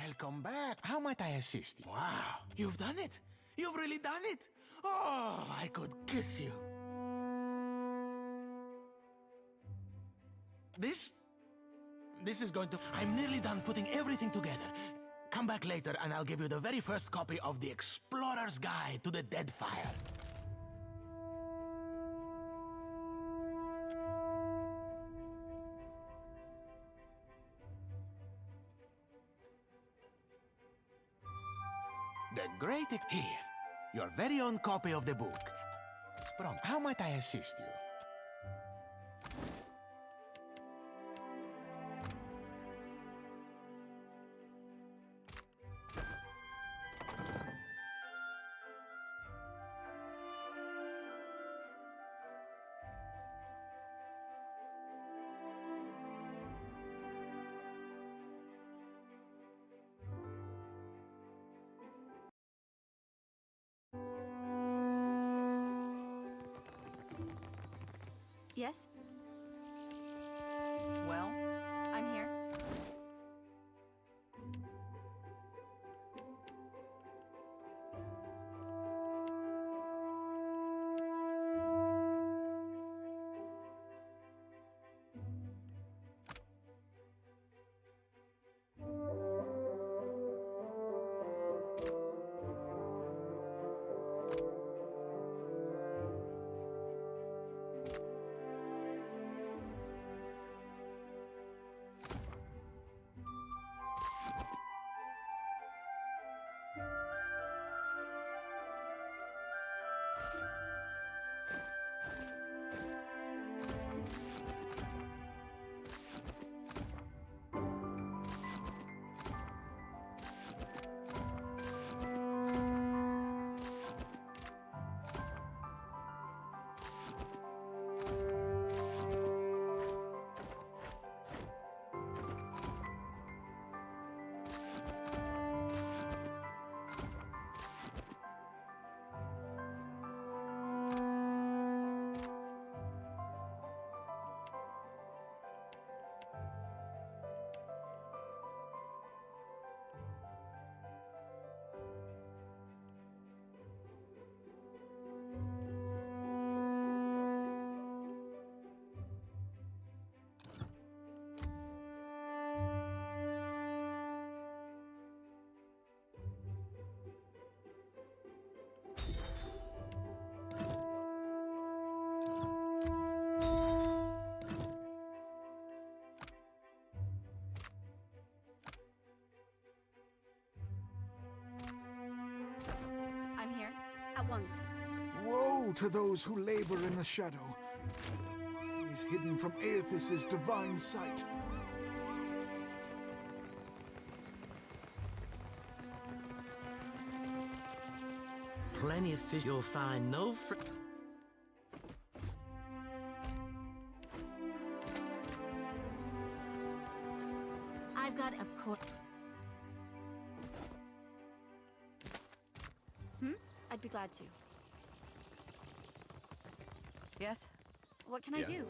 Welcome back. How might I assist you? Wow, you've done it. You've really done it. Oh, I could kiss you. This is going to... I'm nearly done putting everything together. Come back later and I'll give you the very first copy of the Explorer's Guide to the Deadfire. The Great... Here, your very own copy of the book. How might I assist you? Yes? Well, I'm here. I'm here. At once. Woe to those who labor in the shadow. It is hidden from Aethys' divine sight. Plenty of fish you'll find no I've got, of course. I'd be glad to. Yes? What can I do?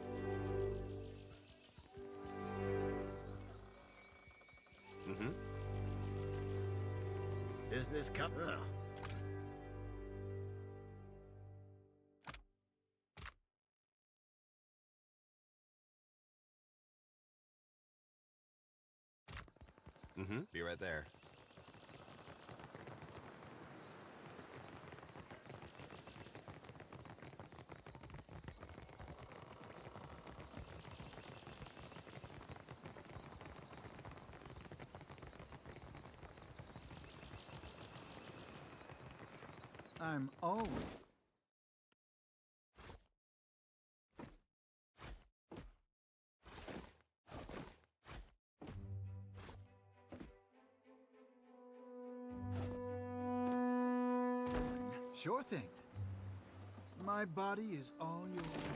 business come. Be right there. I'm old. Sure thing. My body is all yours.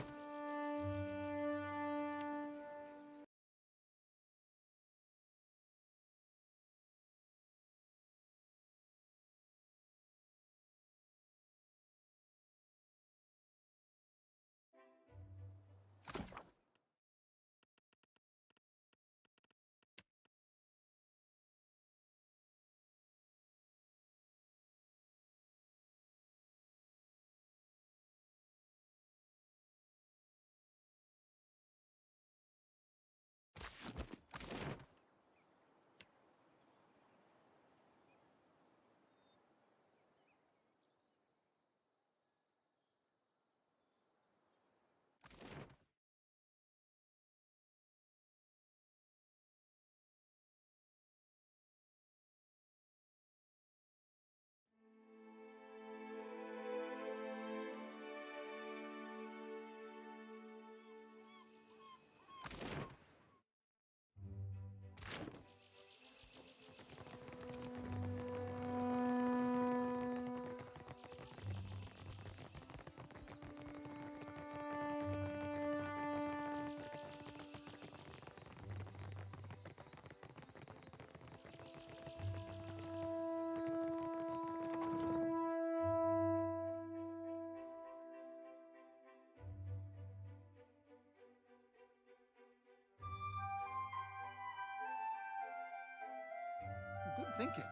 thinking.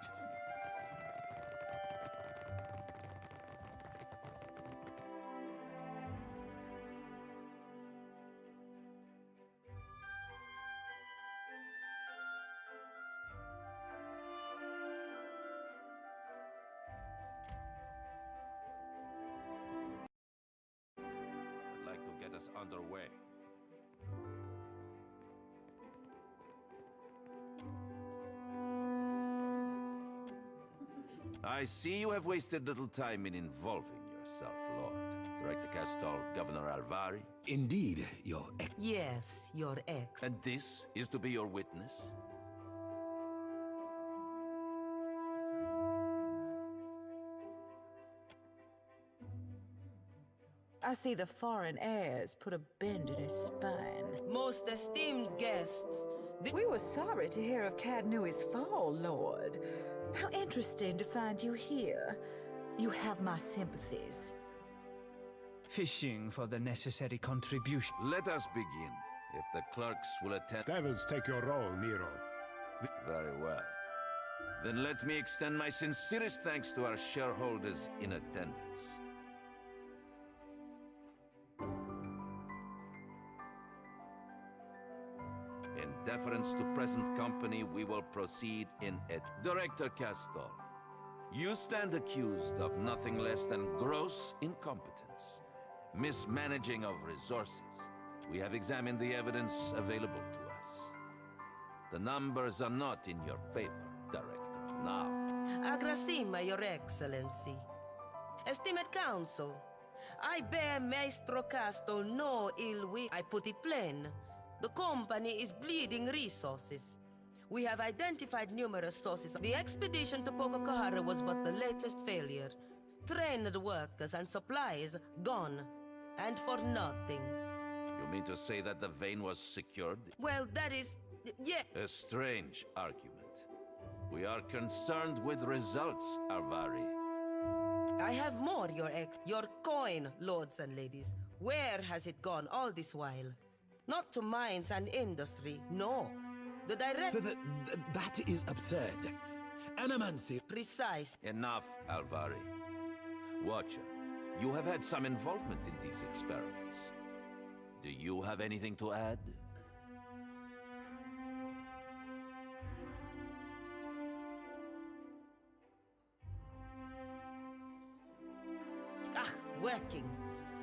I'd like to get us underway. I see you have wasted little time in involving yourself, Lord. Director Castor, Governor Alvari. Indeed, Your Ex. Yes, your ex. And this is to be your witness? I see the foreign airs put a bend in his spine. Most esteemed guests, We were sorry to hear of Cadnui's fall, Lord. How interesting to find you here. You have my sympathies. Fishing for the necessary contribution. Let us begin. If the clerks will attend... Devils take your role, Nero. Very well. Then let me extend my sincerest thanks to our shareholders in attendance. In deference to present company, we will proceed in it. Director Castor, you stand accused of nothing less than gross incompetence, mismanaging of resources. We have examined the evidence available to us. The numbers are not in your favor, Director. Now, Agrasima, your excellency. Esteemed council, I bear Maestro Castle no ill will. I put it plain. The company is bleeding resources. We have identified numerous sources. The expedition to Pococahara was but the latest failure. Trained workers and supplies gone, and for nothing. you mean to say that the vein was secured? Well, that is... yeah. A strange argument. We are concerned with results, Alvari. I have more, your coin, lords and ladies. Where has it gone all this while? Not to mines and industry, no. The direct... That is absurd. Anamancy. Precise. Enough, Alvari. Watcher, you have had some involvement in these experiments. Do you have anything to add? Ah, working.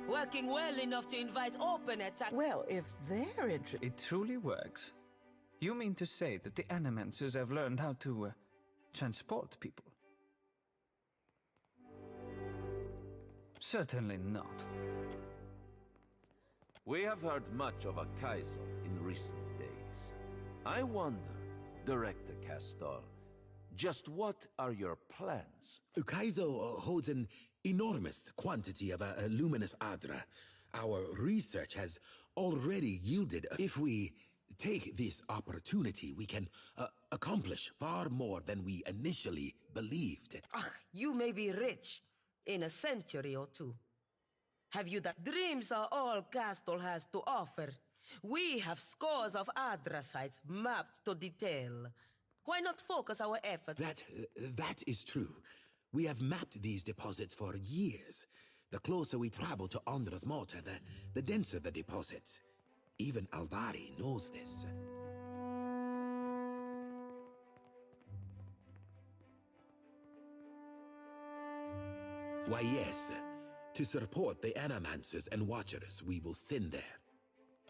Working well enough to invite open attack. Well, if they're interested... It truly works. You mean to say that the Animancers have learned how to transport people? Certainly not. We have heard much of a Kaiser in recent days. I wonder, Director Castor, just what are your plans? Ukaizo holds an enormous quantity of a luminous Adra. Our research has already yielded... If we take this opportunity, we can accomplish far more than we initially believed. Ah, you may be rich in a century or two. Have you that? Dreams are all Castle has to offer. We have scores of Adra sites mapped to detail. Why not focus our efforts? That is true. We have mapped these deposits for years. The closer we travel to Andra's Mortar, the denser the deposits. Even Alvari knows this. Why, yes. To support the Animancers and Watchers, we will send there.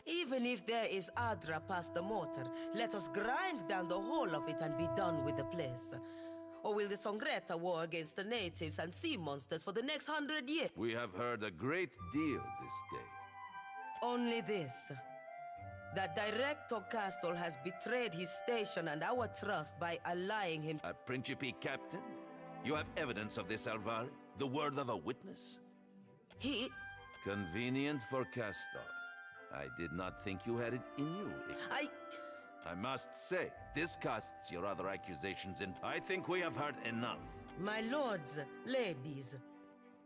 Even if there is Adra past the mortar, let us grind down the whole of it and be done with the place. Or will the Songreta war against the natives and sea monsters for the next 100 years? We have heard a great deal this day. Only this. That Director Castle has betrayed his station and our trust by allying him. A Principe captain? You have evidence of this, Alvari? The word of a witness? He... Convenient for Castor. I did not think you had it in you. I must say, this casts your other accusations in. I think we have heard enough. My lords, ladies,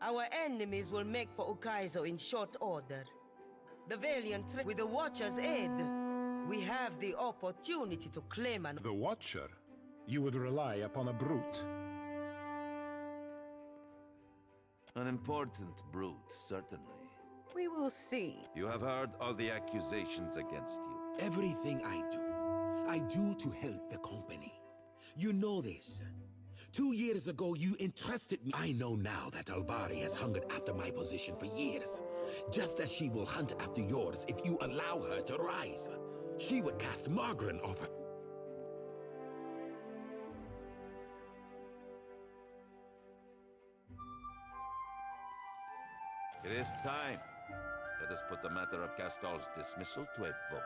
our enemies will make for Ukaizo in short order. The valiant with the Watcher's aid, we have the opportunity to claim an... The Watcher? You would rely upon a brute. An important brute, certainly. We will see. You have heard all the accusations against you. Everything I do to help the company. You know this. 2 years ago, you entrusted me. I know now that Alvari has hungered after my position for years. Just as she will hunt after yours if you allow her to rise. She would cast Margaret off her. It is time. Let us put the matter of Castor's dismissal to a vote.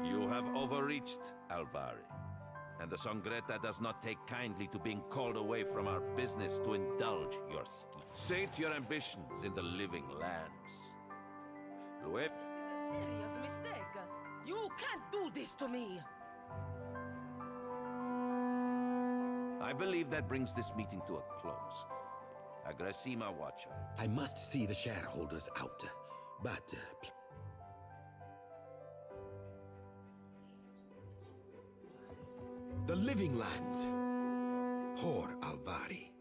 You have overreached, Alvari. And the Songreta does not take kindly to being called away from our business to indulge your scheme. Sate your ambitions in the living lands. Luep. Serious mistake. You can't do this to me. I believe that brings this meeting to a close. Agressima Watcher. I must see the shareholders out. But, the living lands. Poor Alvari.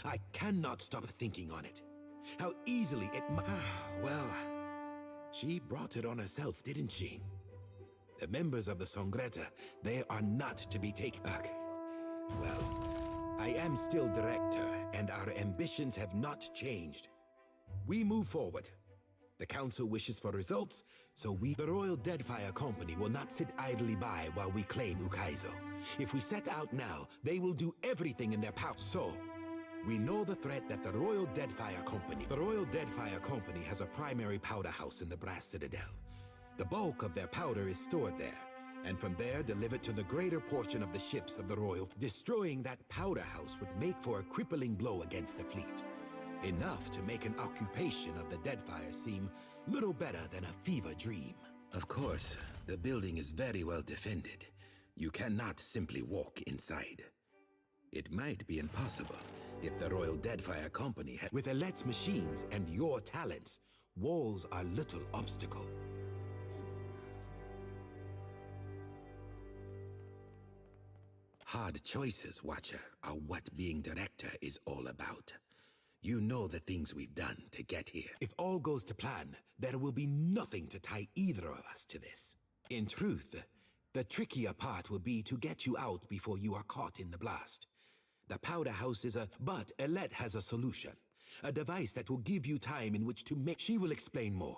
I cannot stop thinking on it. How easily it well, she brought it on herself, didn't she? The members of the Songreta, they are not to be taken back. Well, I am still director, and our ambitions have not changed. We move forward. The council wishes for results, so the Royal Deadfire Company will not sit idly by while we claim Ukaizo. If we set out now, they will do everything in their power. So, we know the threat that the Royal Deadfire Company... The Royal Deadfire Company has a primary powder house in the Brass Citadel. The bulk of their powder is stored there, and from there delivered to the greater portion of the ships of the Royal... Destroying that powder house would make for a crippling blow against the fleet. Enough to make an occupation of the Deadfire seem little better than a fever dream. Of course, the building is very well defended. You cannot simply walk inside. It might be impossible if the Royal Deadfire Company had... With Alet's machines and your talents, walls are little obstacle. Hard choices, Watcher, are what being director is all about. You know the things we've done to get here. If all goes to plan, there will be nothing to tie either of us to this. In truth, the trickier part will be to get you out before you are caught in the blast. The powder house is but Alet has a solution. A device that will give you time in which to make... She will explain more.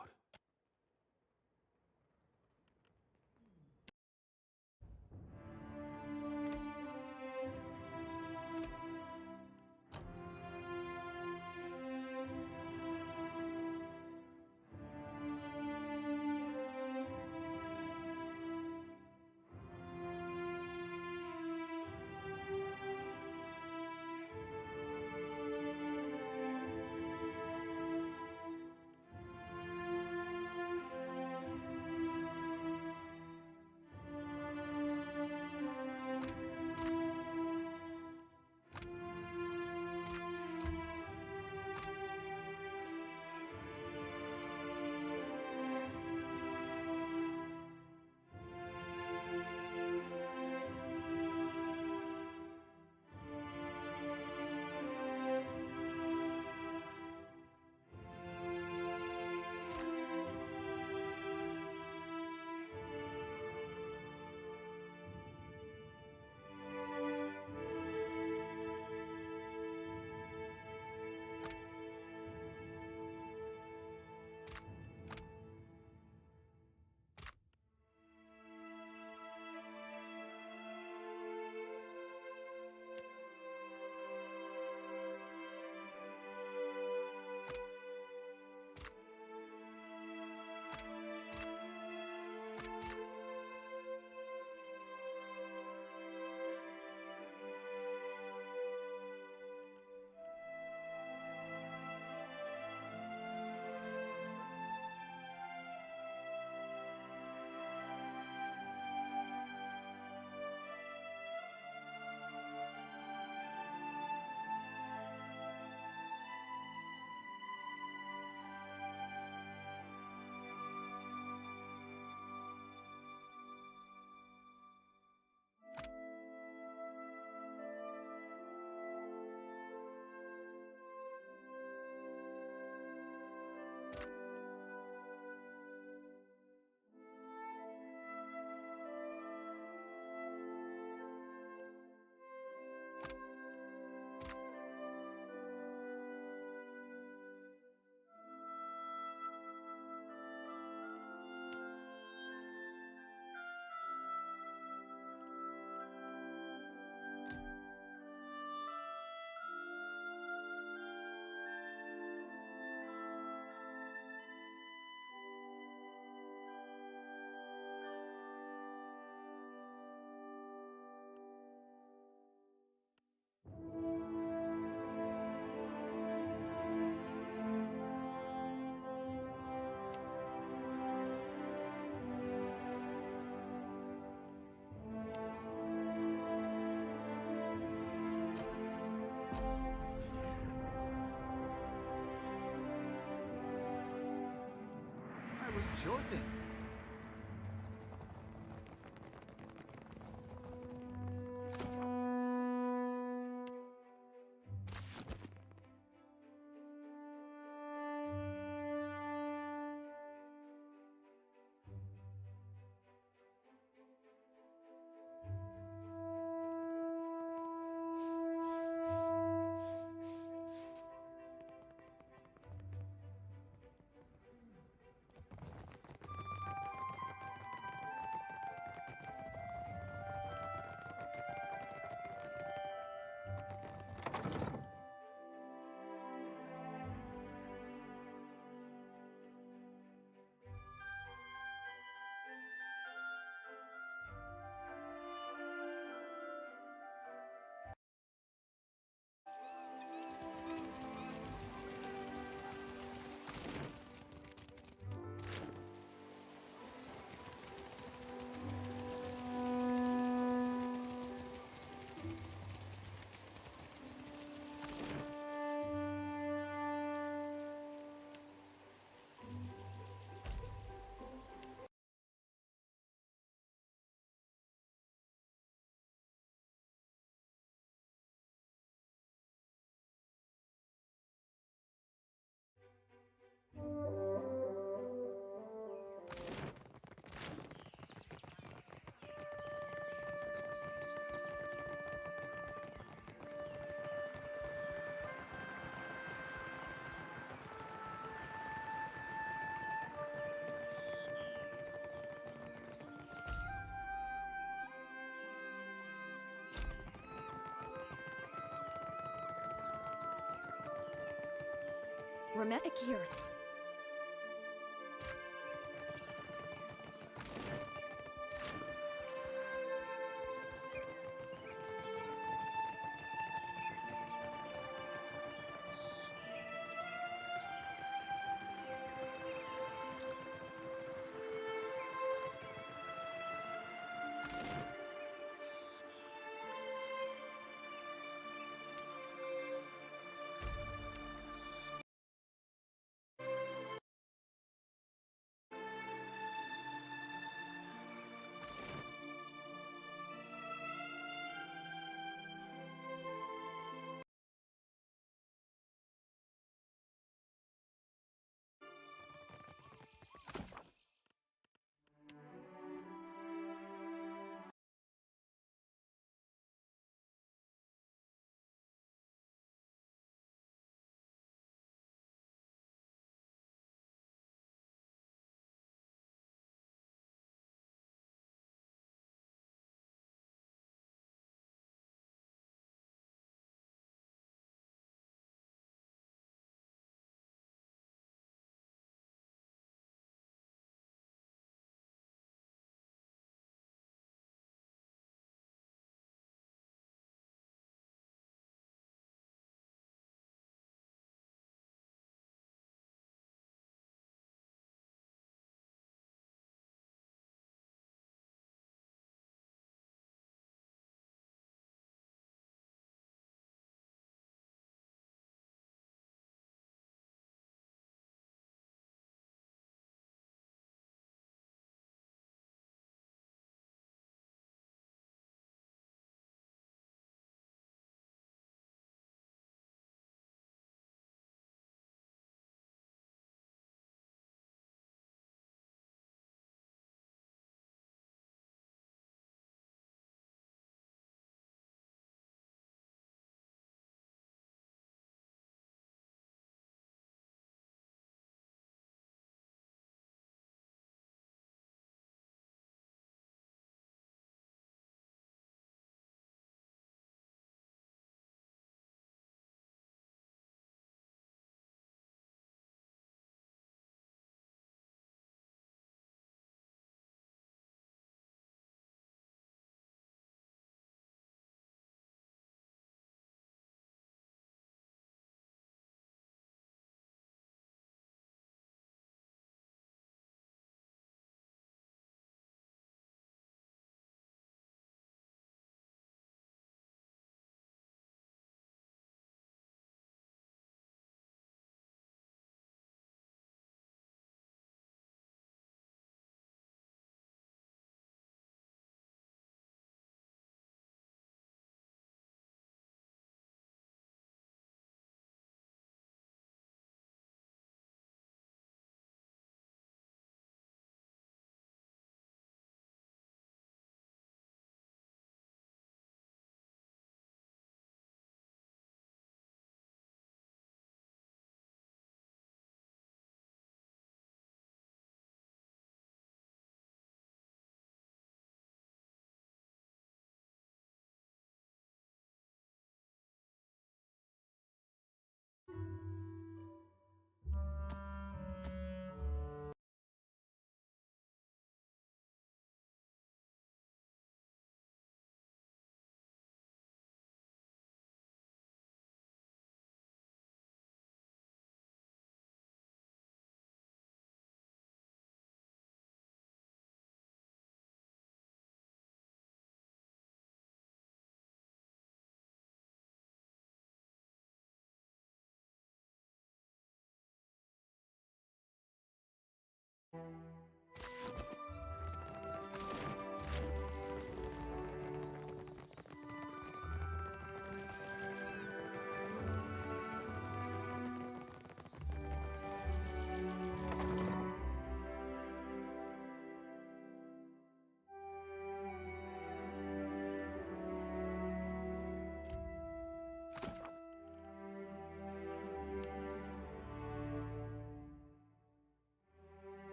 Sure thing. Remetic here.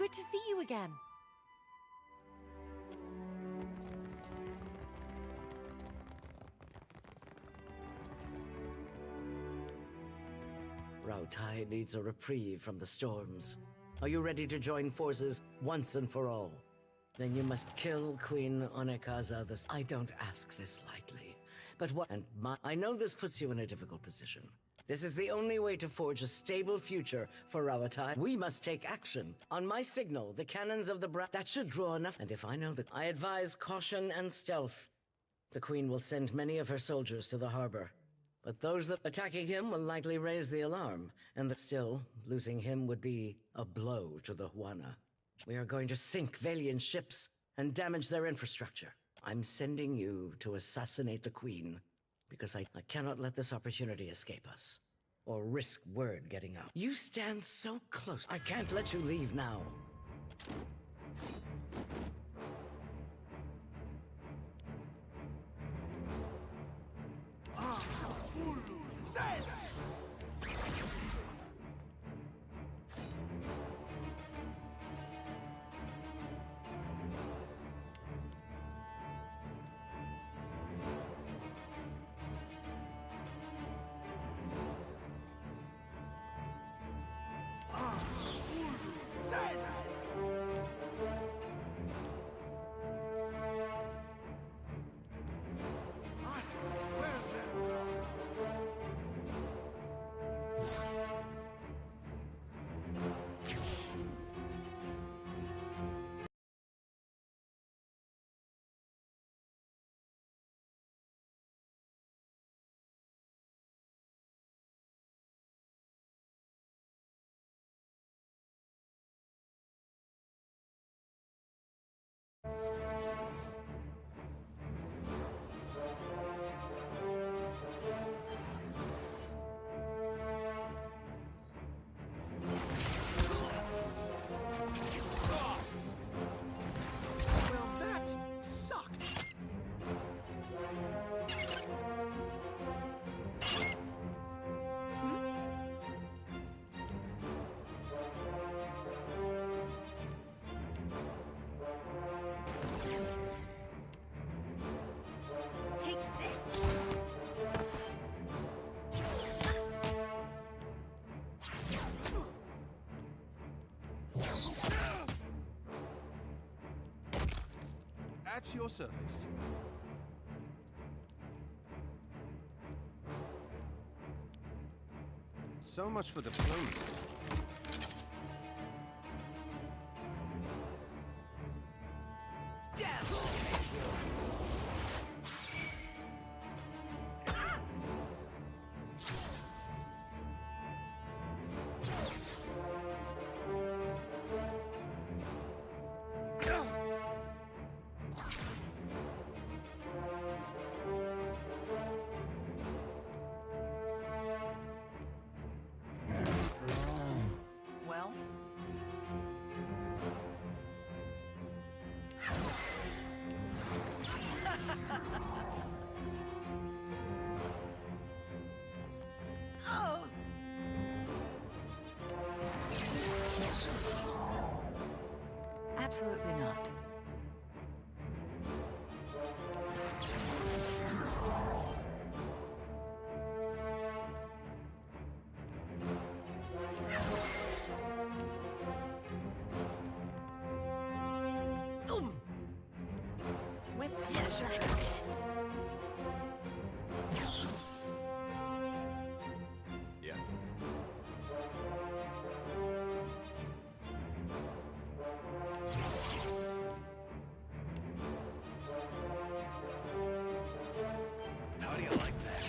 good to see you again. Rautai needs a reprieve from the storms. Are you ready to join forces once and for all? Then you must kill Queen Onekaza the... I don't ask this lightly, but what... And I know this puts you in a difficult position. This is the only way to forge a stable future for Rautai. We must take action. On my signal, the cannons of the that should draw enough. And if I know that... I advise caution and stealth. The Queen will send many of her soldiers to the harbor. But those that attacking him will likely raise the alarm, and that still, losing him would be a blow to the Huana. We are going to sink Valian ships and damage their infrastructure. I'm sending you to assassinate the Queen, because I cannot let this opportunity escape us, or risk word getting out. You stand so close. I can't let you leave now. Well, that sucked. Take this. At your service. So much for diplomacy. Well, absolutely not. With pleasure. Yeah. How do you like that?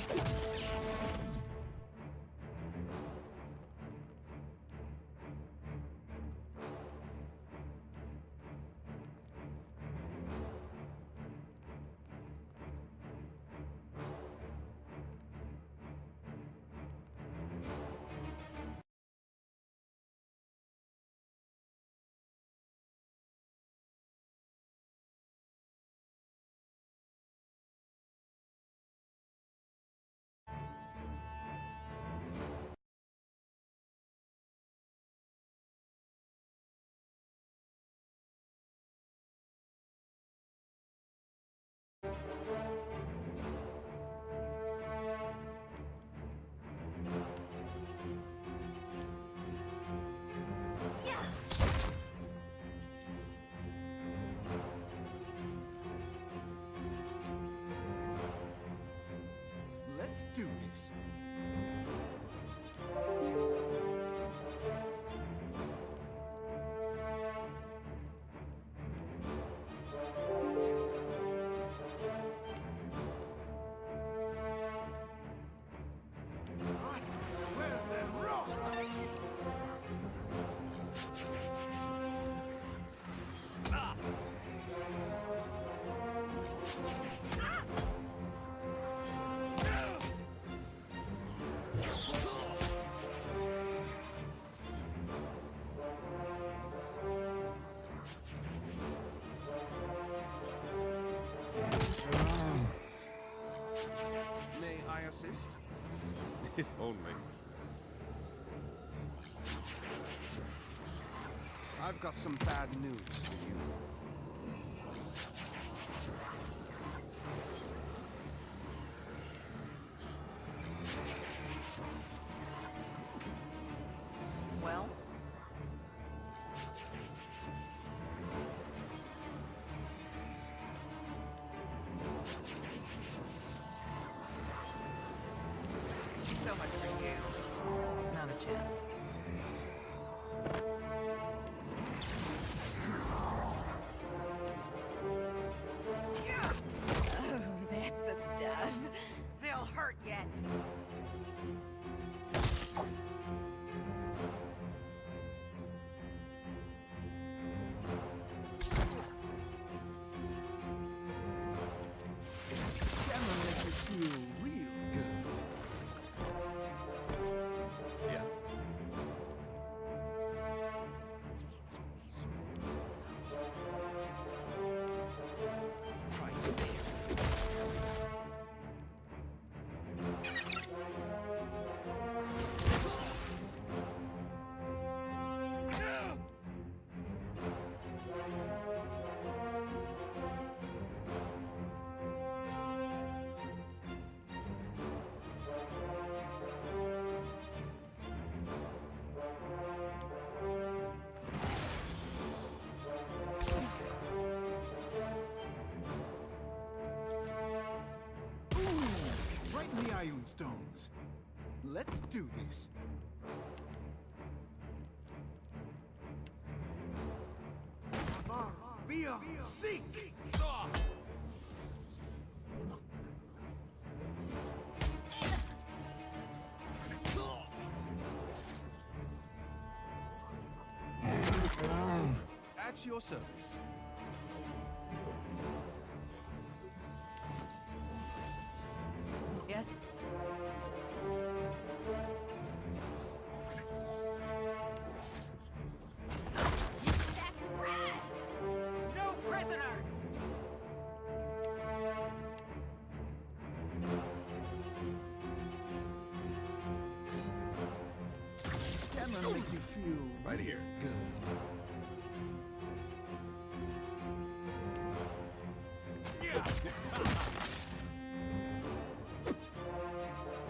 Let's do this. May I assist? If only. I've got some bad news for you. Well? So much for you. Not a chance. Oh, that's the stuff. They'll hurt yet. Stamina makes you feel real good. Yeah. Try this. Right in the Ion Stones. Let's do this. Via Seek! At your service. Yes? That's right! No prisoners! Stamina make you feel Right here. good.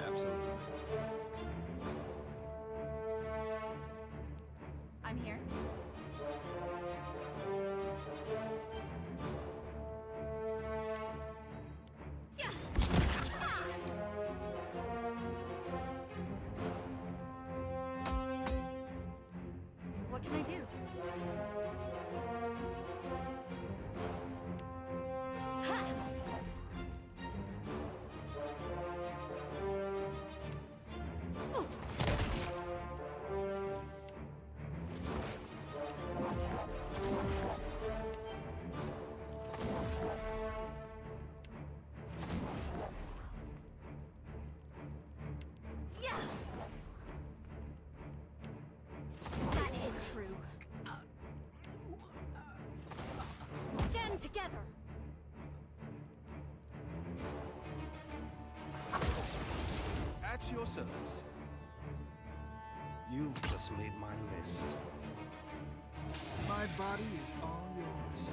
Absolutely. I'm here. Yeah. What can I do? Ha! Oh. Yeah. That ain't true. Stand together. At your service. You've just made my list. My body is all yours.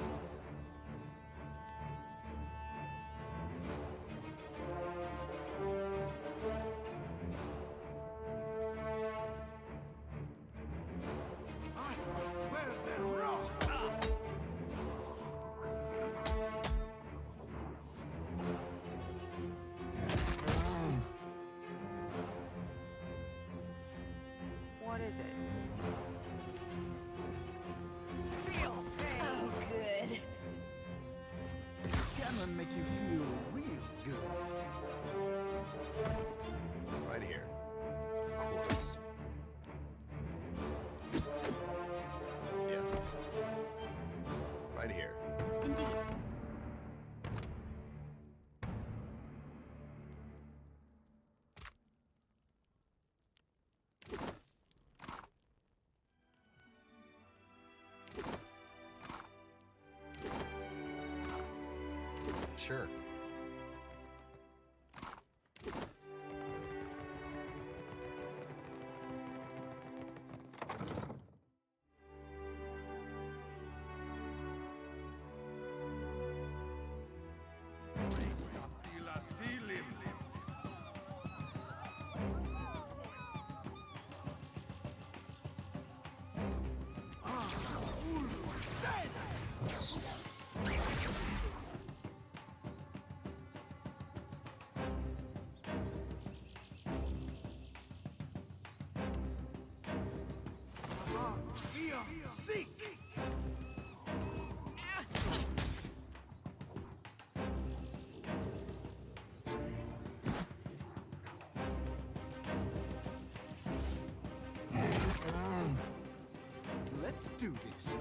Where's that rock? and make you feel real good. Right here. Of course. Yeah. Right here. Indeed. Sure. Seek! Let's do this.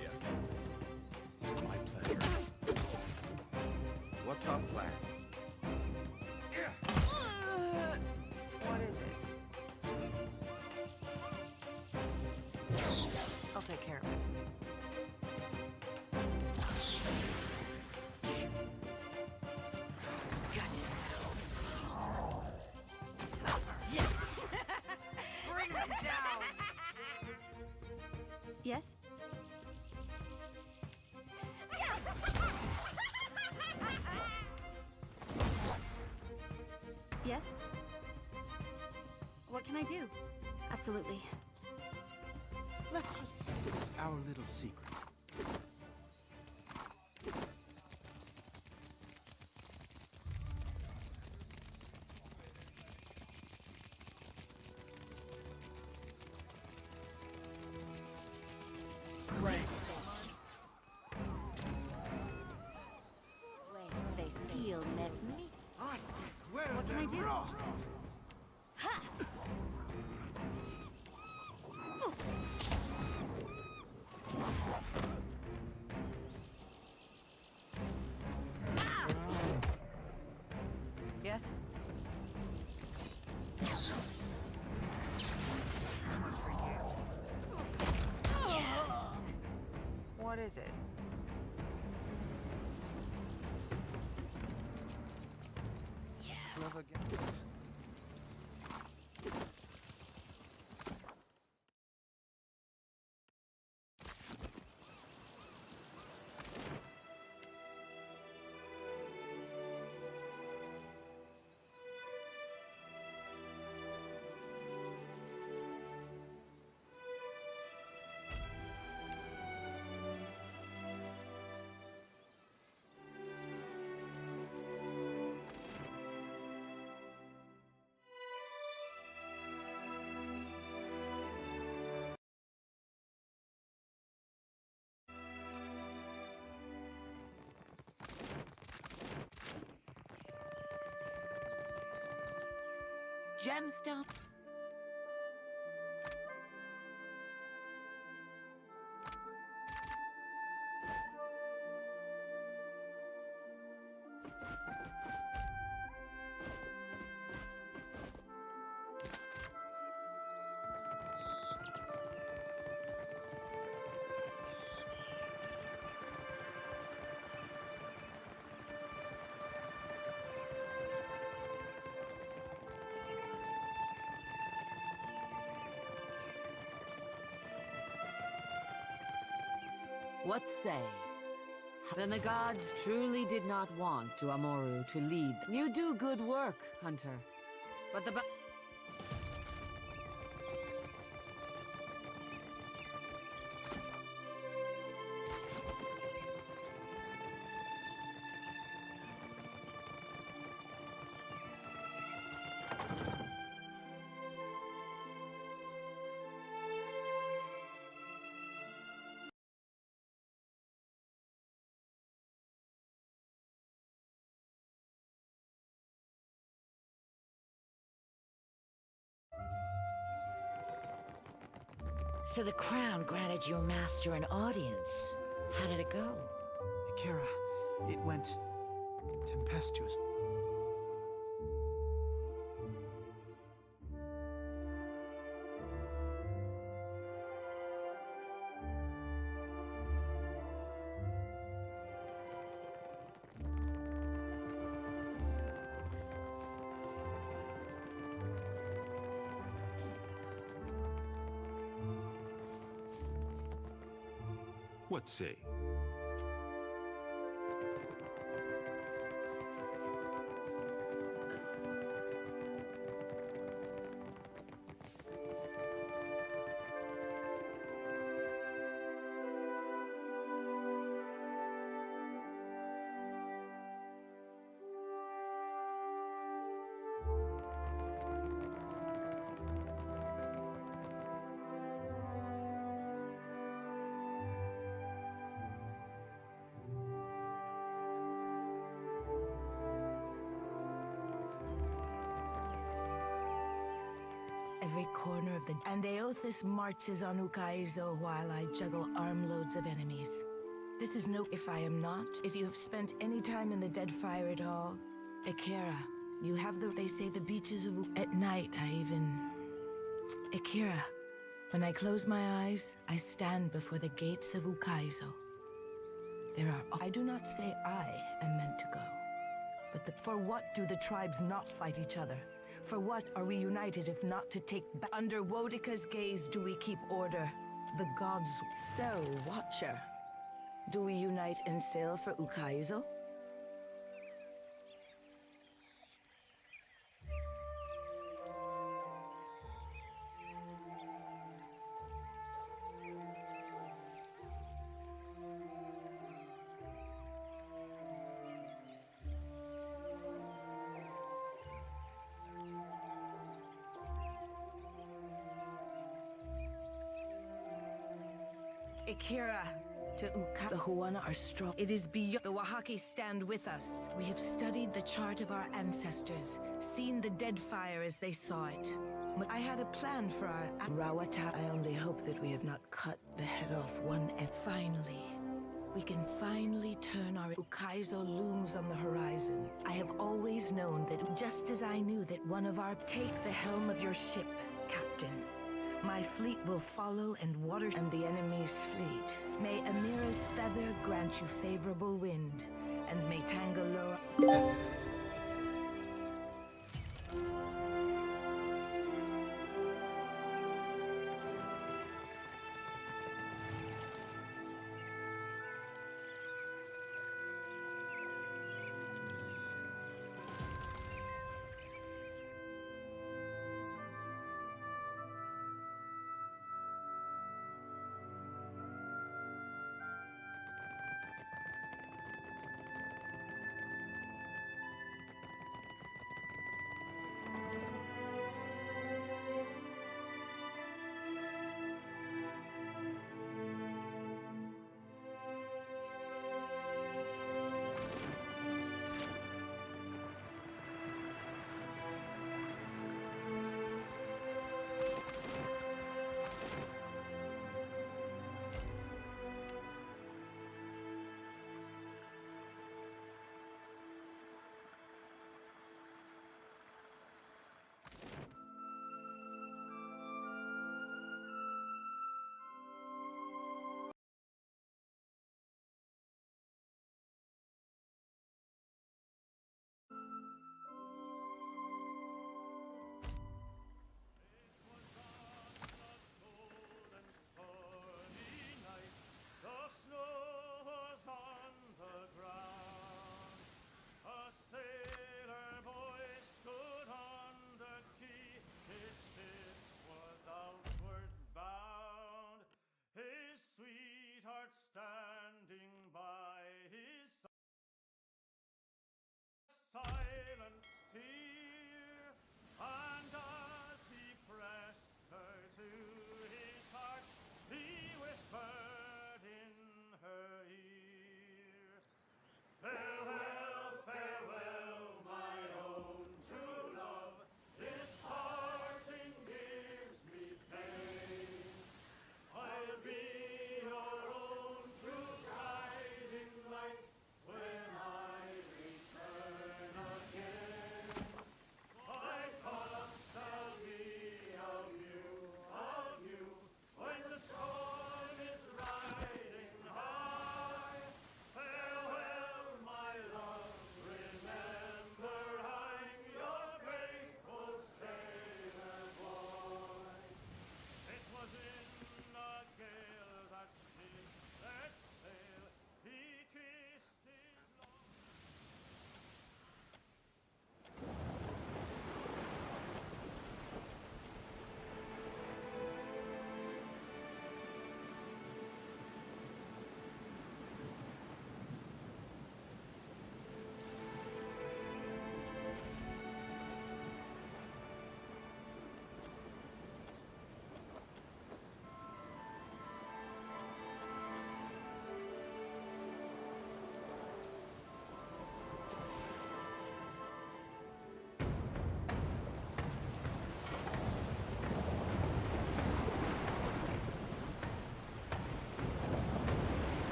Yeah. My pleasure. What's our plan? What is it? I'll take care of it. Bring them down! Yes? Yes? What can I do? Absolutely. Let's just keep this our little secret. They seal mess me. What can I do? Ha! Yes? What is it? Clever guess. Gemstone. What say? Then the gods truly did not want Amoru to lead. You do good work, Hunter. But the So the crown granted your master an audience. How did it go? Akira, it went tempestuous. What say? Every corner of the... And Aothis marches on Ukaizo while I juggle armloads of enemies. This is no... If I am not, if you have spent any time in the Deadfire at all, Akira, you have the... They say the beaches of... At night, I even... Akira, when I close my eyes, I stand before the gates of Ukaizo. There are... I do not say I am meant to go. But for what do the tribes not fight each other? For what are we united if not to take back? Under Wodika's gaze do we keep order. The gods... So, Watcher, do we unite and sail for Ukaizo? Akira, to Uka. The Huana are strong. It is beyond. The Wahaki stand with us. We have studied the chart of our ancestors, seen the Deadfire as they saw it. I had a plan for our Rawata. I only hope that we have not cut the head off one and finally. We can finally turn our Ukaizo looms on the horizon. I have always known that, just as I knew that one of our... Take the helm of your ship, Captain. My fleet will follow and water and the enemy's fleet. May Amira's feather grant you favorable wind, and may Tangaloa...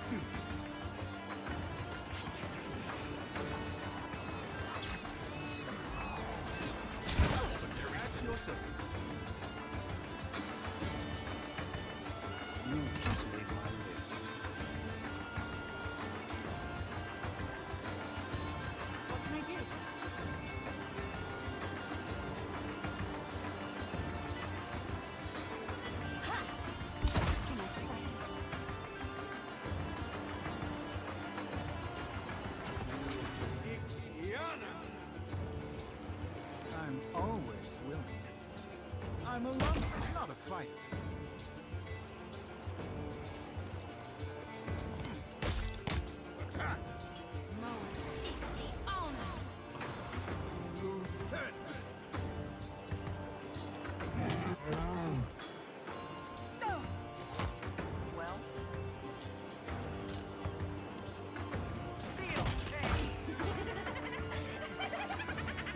do this. At your service. You've just made my list. What can I do? Ha! Let's see my friends. I'm always willing. I'm a lover, not a fighter. Well,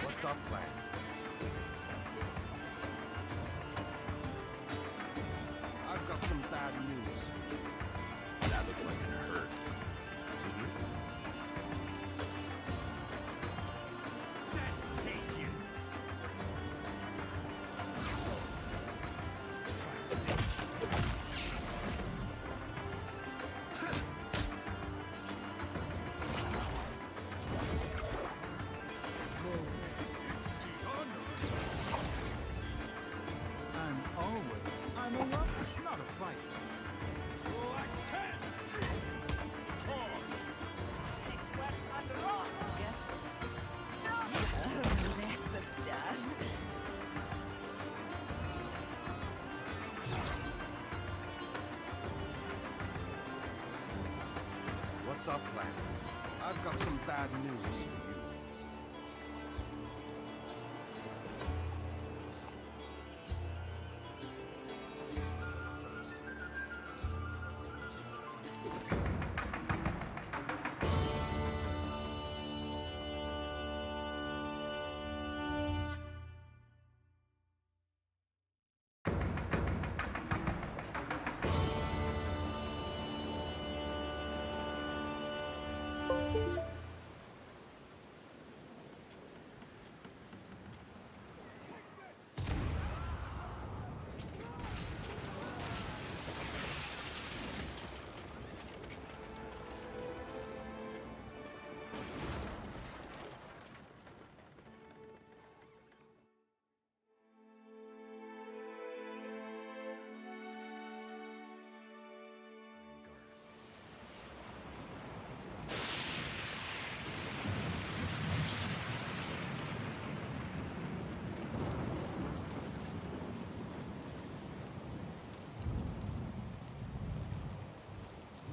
What's our plan? I've got some bad news. That looks like it hurt. I'm a lover, not a fighter. What's our plan? I've got some bad news for you.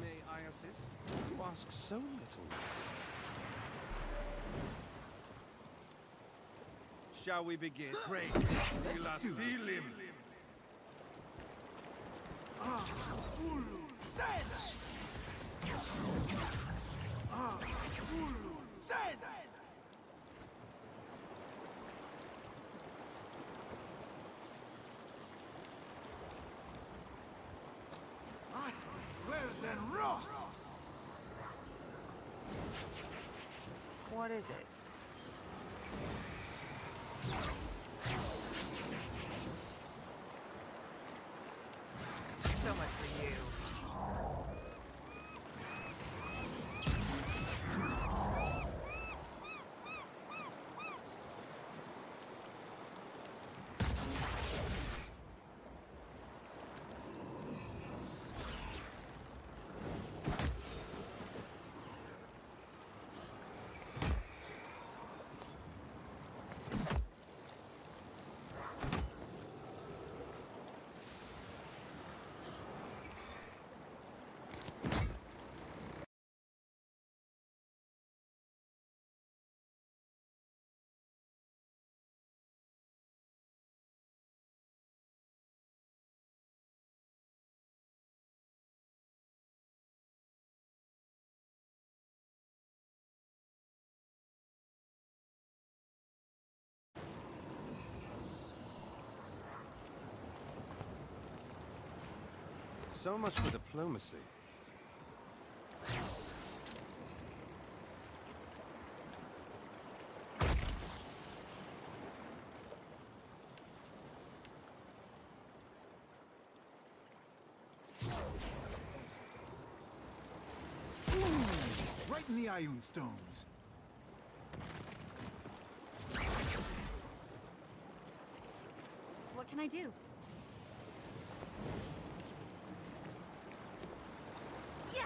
May I assist? You ask so little. Shall we begin? Great. Let's do this. what is it? So much for you. So much for diplomacy. Right in the Ioun Stones. What can I do? Yeah!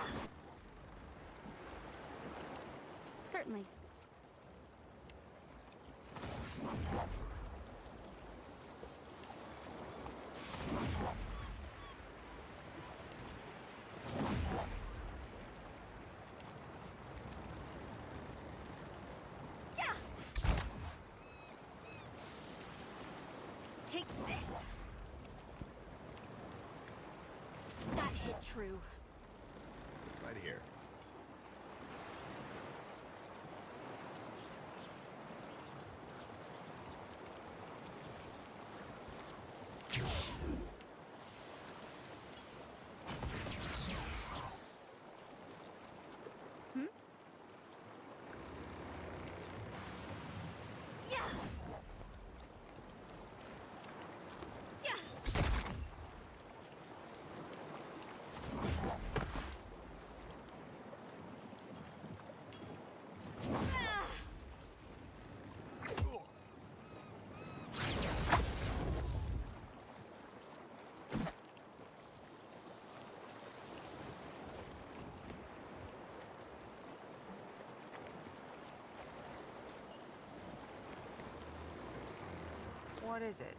Certainly. Take this. That hit true. Right here. What is it?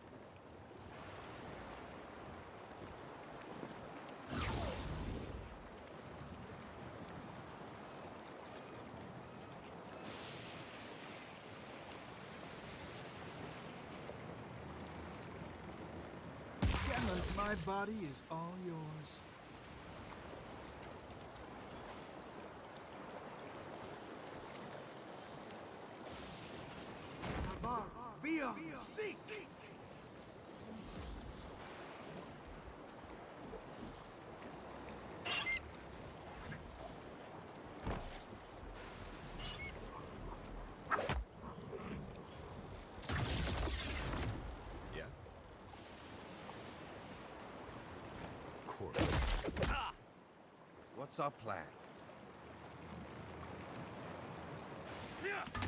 My body is all yours. Beyond seek! Yeah. Of course. What's our plan?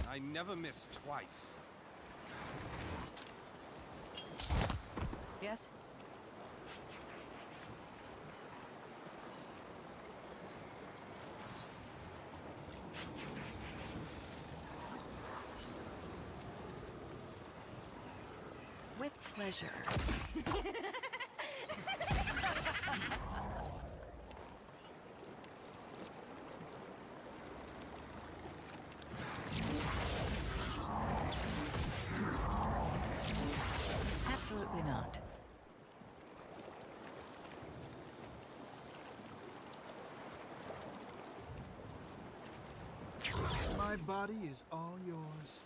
I never miss twice. Yes? With pleasure. Absolutely not. My body is all yours.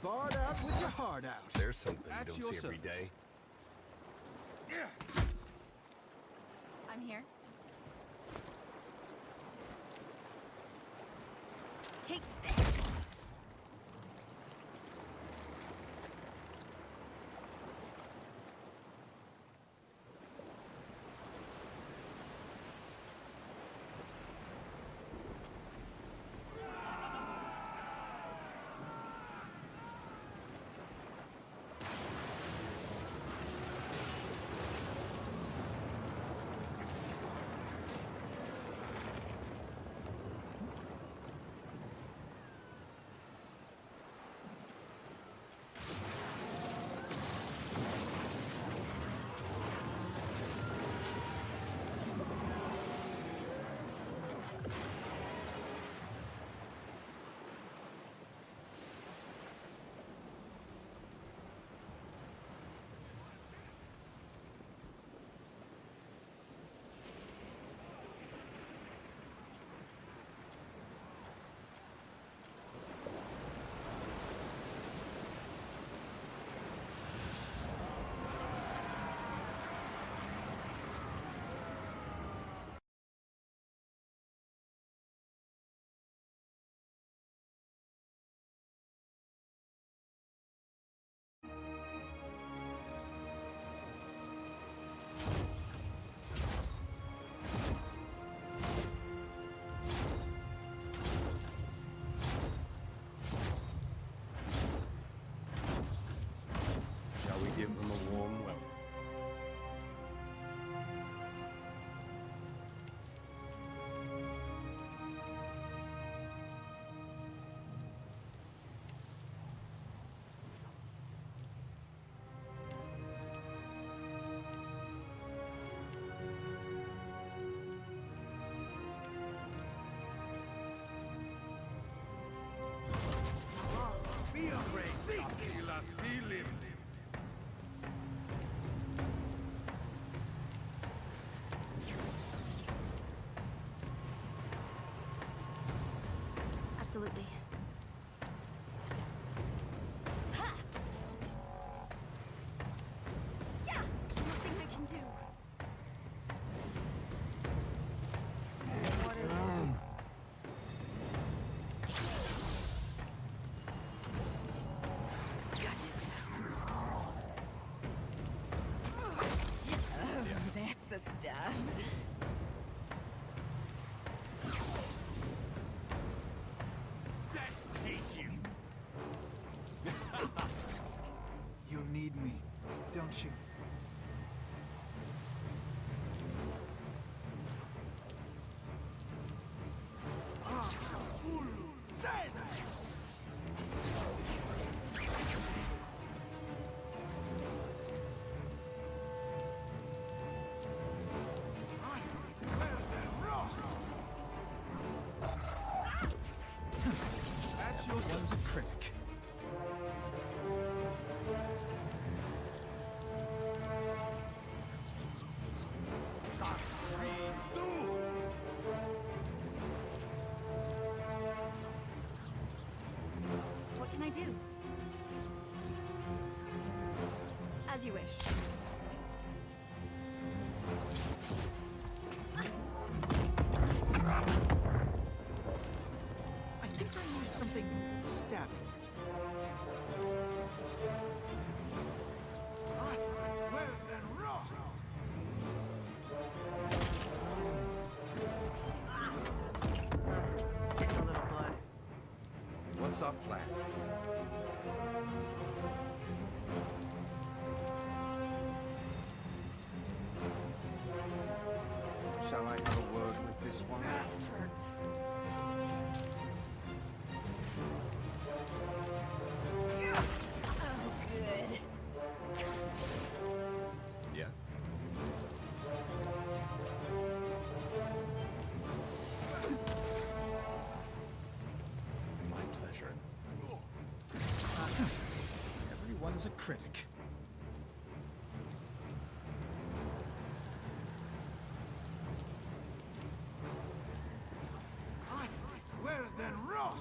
Barred out with your heart out. There's something At you your don't see every service. day. I'm here. Take this. Absolutely. Ha! Yeah! Nothing I can do. What is it? That's the stuff. You need me, don't you? One's a critic. What can I do? As you wish. I think I need something stabbing. Just a little blood. What's our plan? Shall I have a word with this one? Bastards. Oh, good. Yeah. My pleasure. Everyone's a critic. Where then wrong?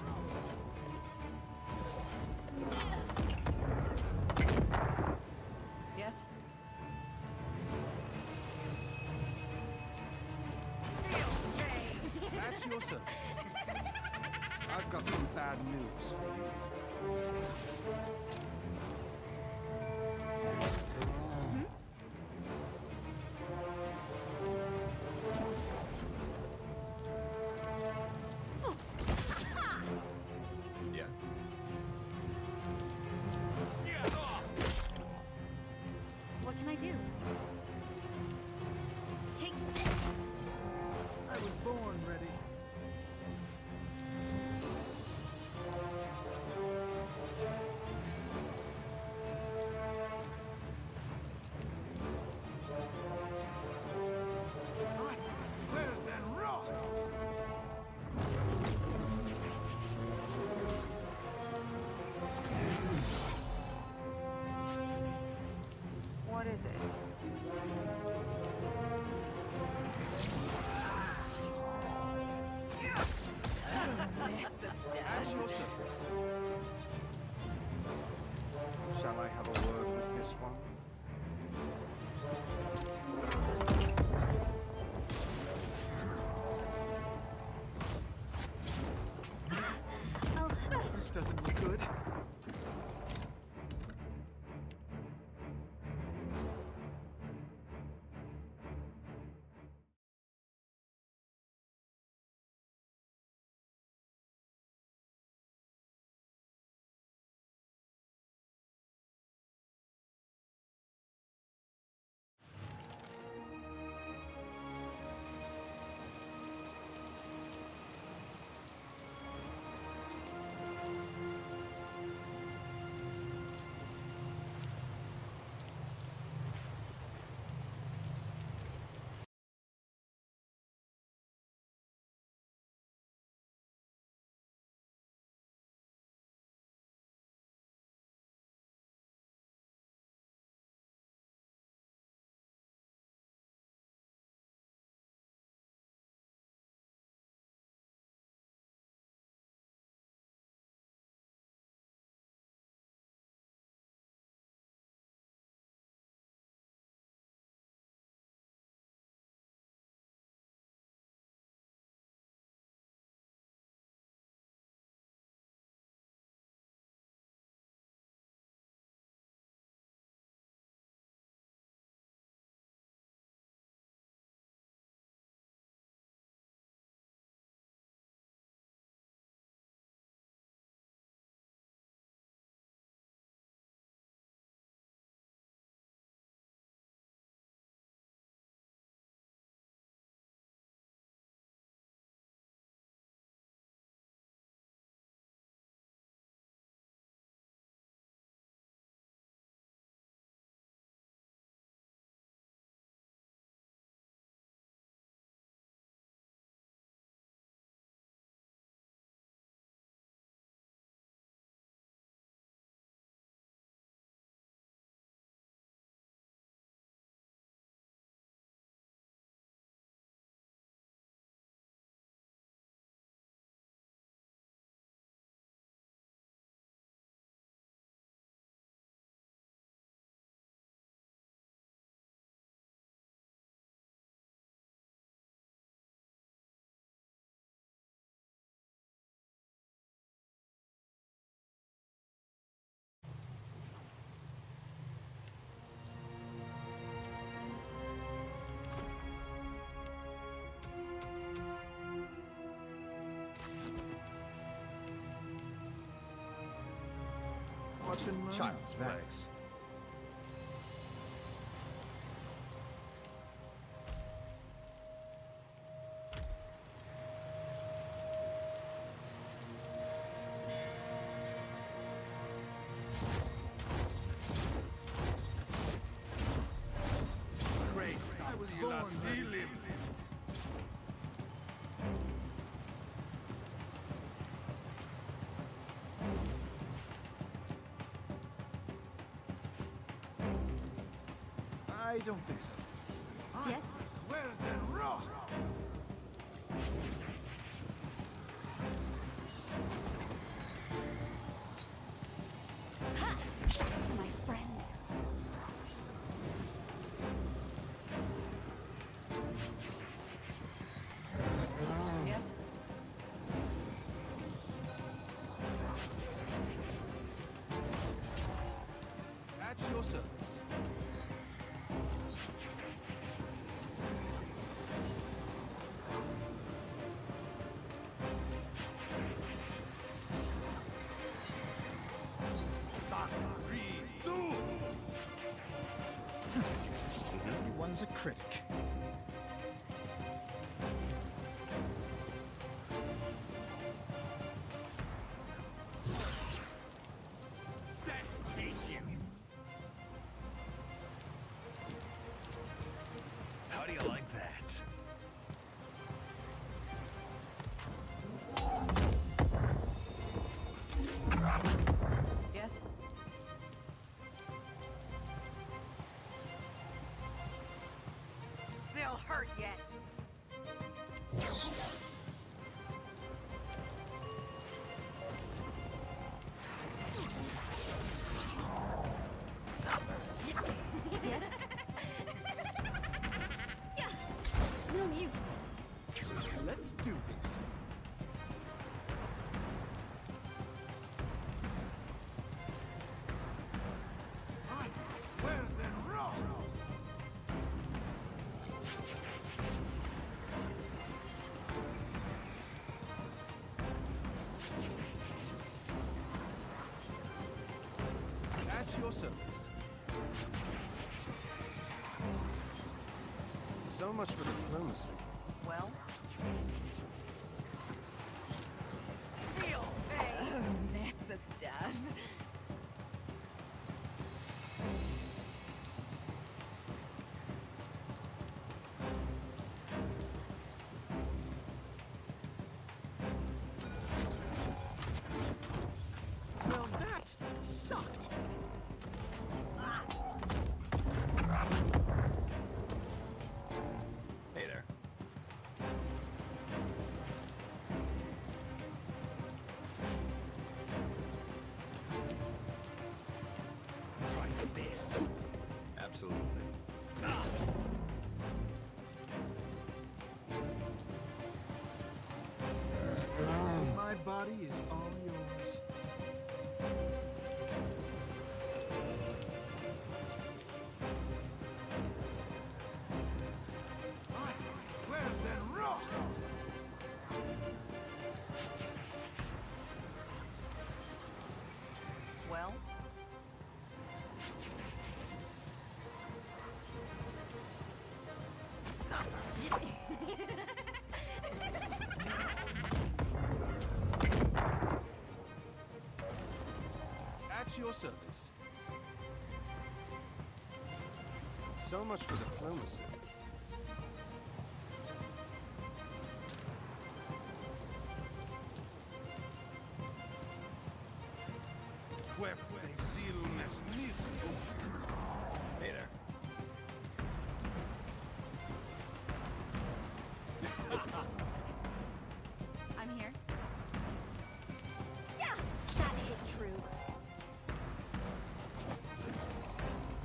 Yes? At your service. I've got some bad news for you. Yeah. What can I do? Take this. I was born ready. Watch and learn. Child's play. Thanks. Great. I was born ready. I don't think so. Yes? Where's that rock? It's for my friends. Yes? At your service. Everyone's a critic. How do you like that? Yes? They'll hurt yet. Yes? It's no use. Let's do this. Where's that rock? At your service. So much for diplomacy. Well? Feel safe. That's the stuff. Well, that sucked. Hey there. Try this. Absolutely. My body is all yours. Where's that rock? Well? At your service. So much for diplomacy. Where they seal magnifico. Hey there. I'm here. Yeah! That hit true.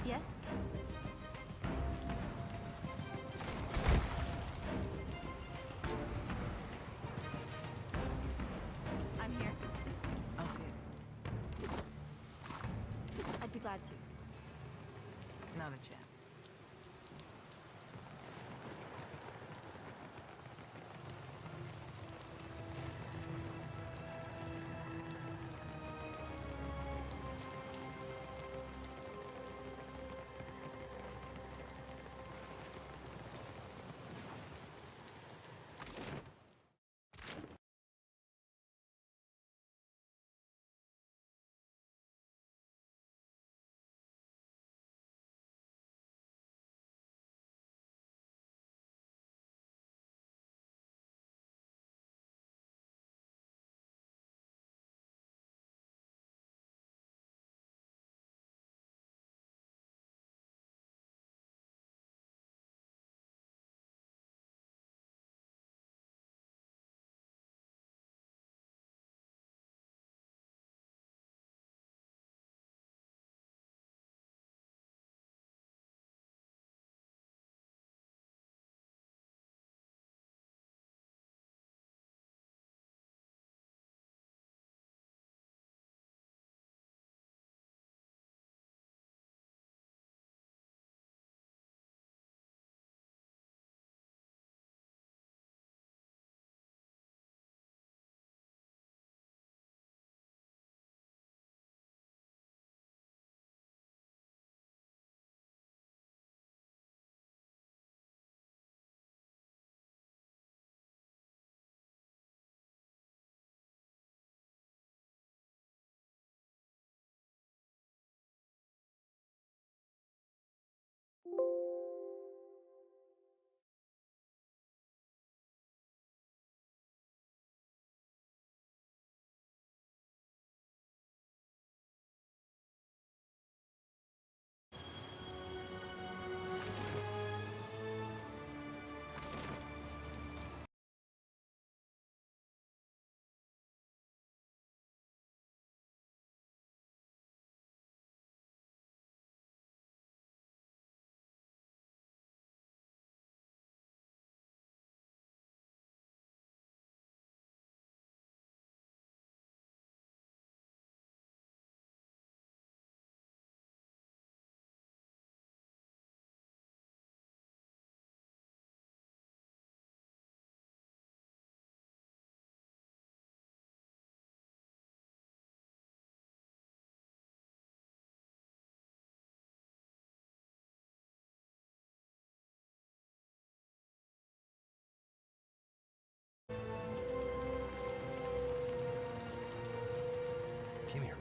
Yes? I'm here. I'll see it. I'd be glad to. Not a chance. Come here.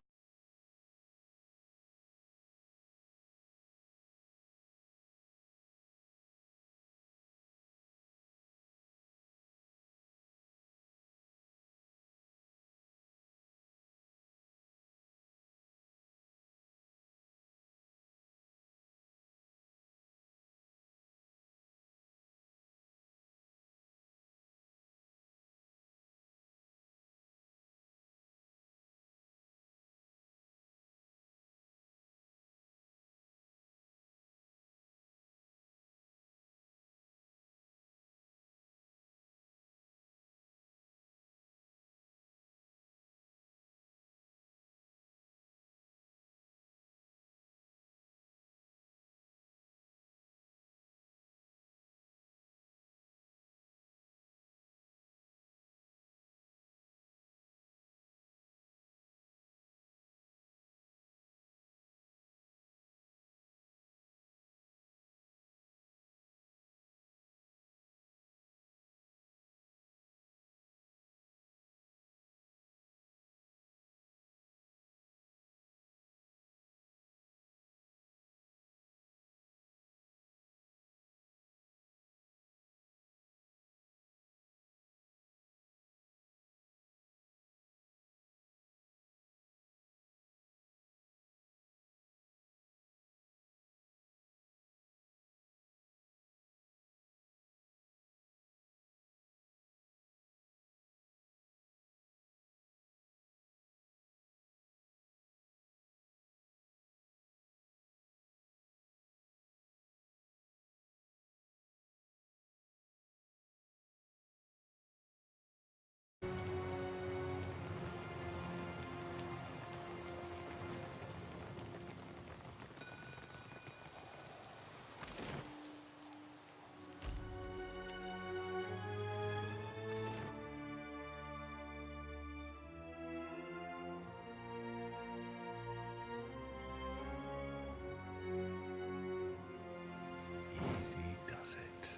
Easy does it.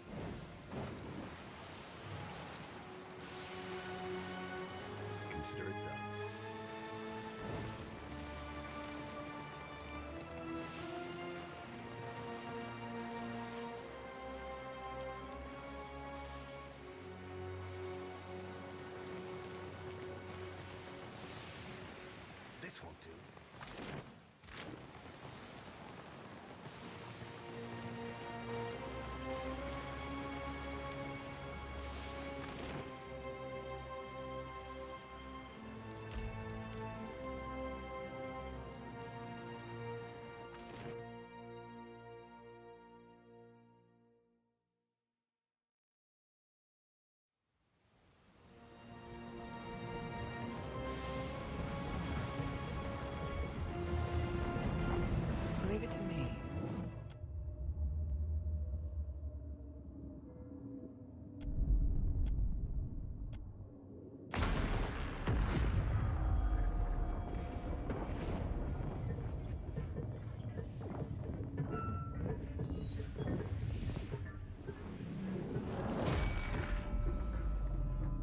Consider it done. This won't do. Leave it to me.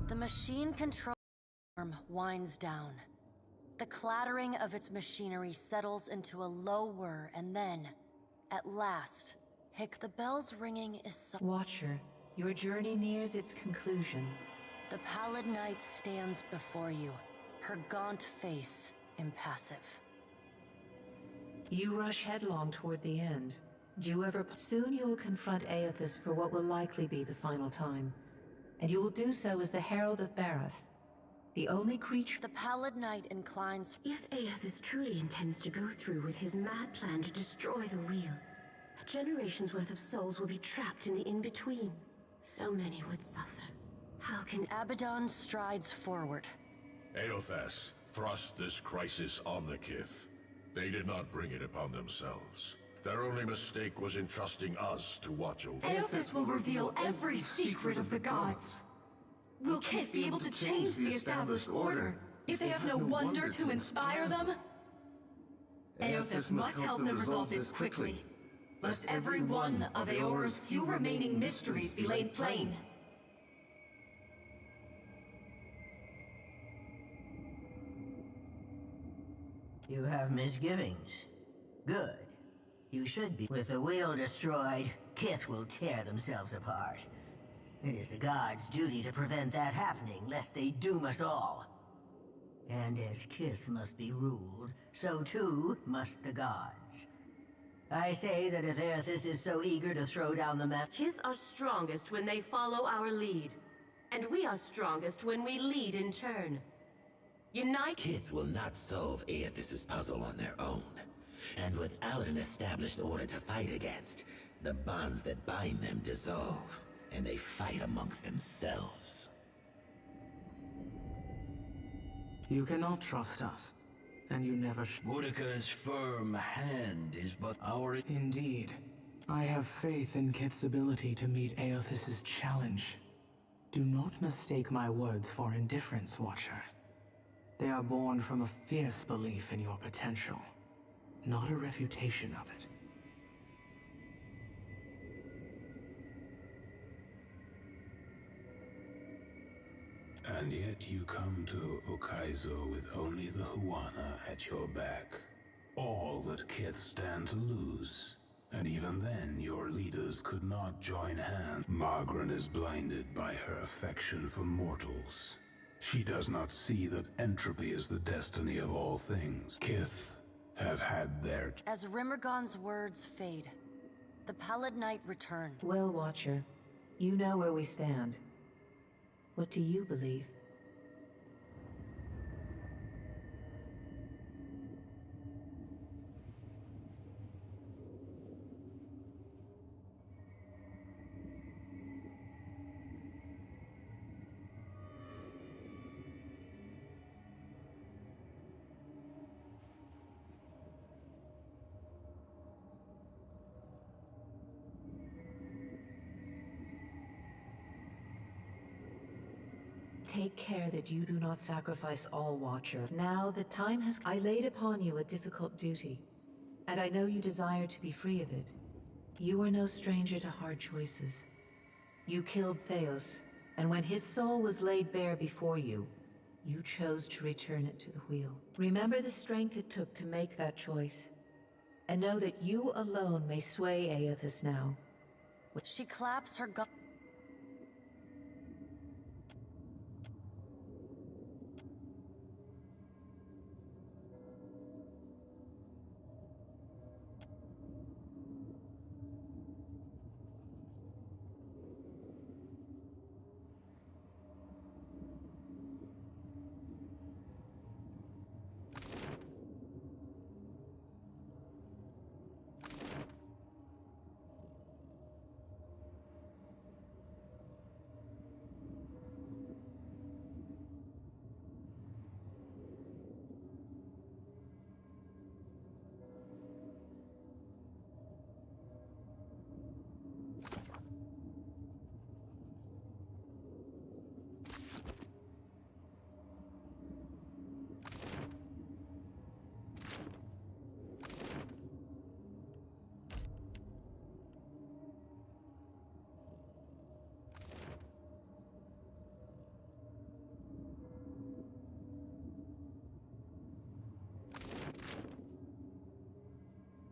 The machine control arm winds down. The clattering of its machinery settles into a low whir, and then, at last, hic, the bell's ringing is so— Watcher, your journey nears its conclusion. The pallid knight stands before you, her gaunt face impassive. You rush headlong toward the end. Soon you will confront Aethys for what will likely be the final time. And you will do so as the Herald of Barath. The only creature— The pallid knight inclines— If Aethys truly intends to go through with his mad plan to destroy the wheel, a generation's worth of souls will be trapped in the in-between. So many would suffer. How can— Abaddon strides forward. Aethys thrust this crisis on the Kith. They did not bring it upon themselves. Their only mistake was entrusting us to watch over— Aethys will reveal every secret of the gods. Will Kith be able to change the established order if they have no wonder to inspire them? Aethys must help them resolve this quickly, lest every one of Aeora's few remaining mysteries be laid plain. You have misgivings. Good. You should be. With the wheel destroyed, Kith will tear themselves apart. It is the gods' duty to prevent that happening, lest they doom us all. And as Kith must be ruled, so too must the gods. I say that if Aethys is so eager to throw down the map... Kith are strongest when they follow our lead. And we are strongest when we lead in turn. Unite... Kith will not solve Aethys' puzzle on their own. And without an established order to fight against, the bonds that bind them dissolve, and they fight amongst themselves. You cannot trust us, and you never Boudica's firm hand is but our... Indeed. I have faith in Kith's ability to meet Aethys' challenge. Do not mistake my words for indifference, Watcher. They are born from a fierce belief in your potential, not a refutation of it. And yet you come to Okaizo with only the Huana at your back. All that Kith stand to lose. And even then, your leaders could not join hands. Margaret is blinded by her affection for mortals. She does not see that entropy is the destiny of all things. Kith have had their... As Rimmergon's words fade, the Pallid Knight return. Well, Watcher, you know where we stand. What do you believe? Take care that you do not sacrifice all, Watcher. Now the time has... I laid upon you a difficult duty, and I know you desire to be free of it. You are no stranger to hard choices. You killed Theos, and when his soul was laid bare before you, you chose to return it to the wheel. Remember the strength it took to make that choice, and know that you alone may sway Aethys now. She claps her gun.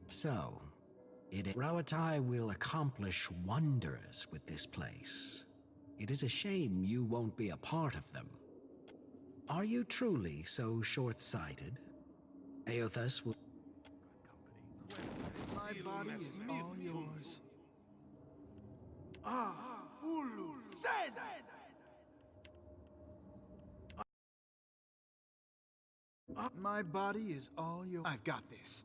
So, Rawatai will accomplish wonders with this place. It is a shame you won't be a part of them. Are you truly so short-sighted? Aethys will... My body is all yours. Ah, Ulu, dead! My body is all yours. I've got this.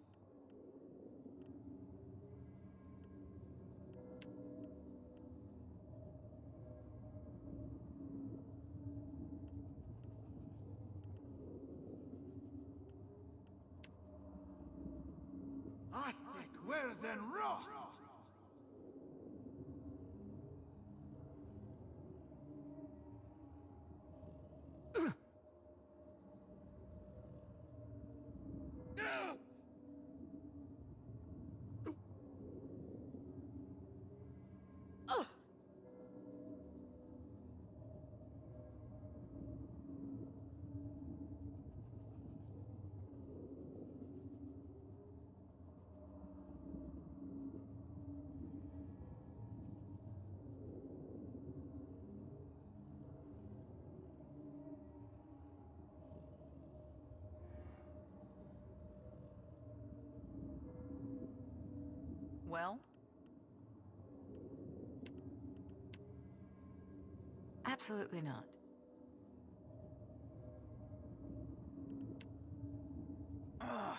I think we're then Roth. Well? Absolutely not. Ugh.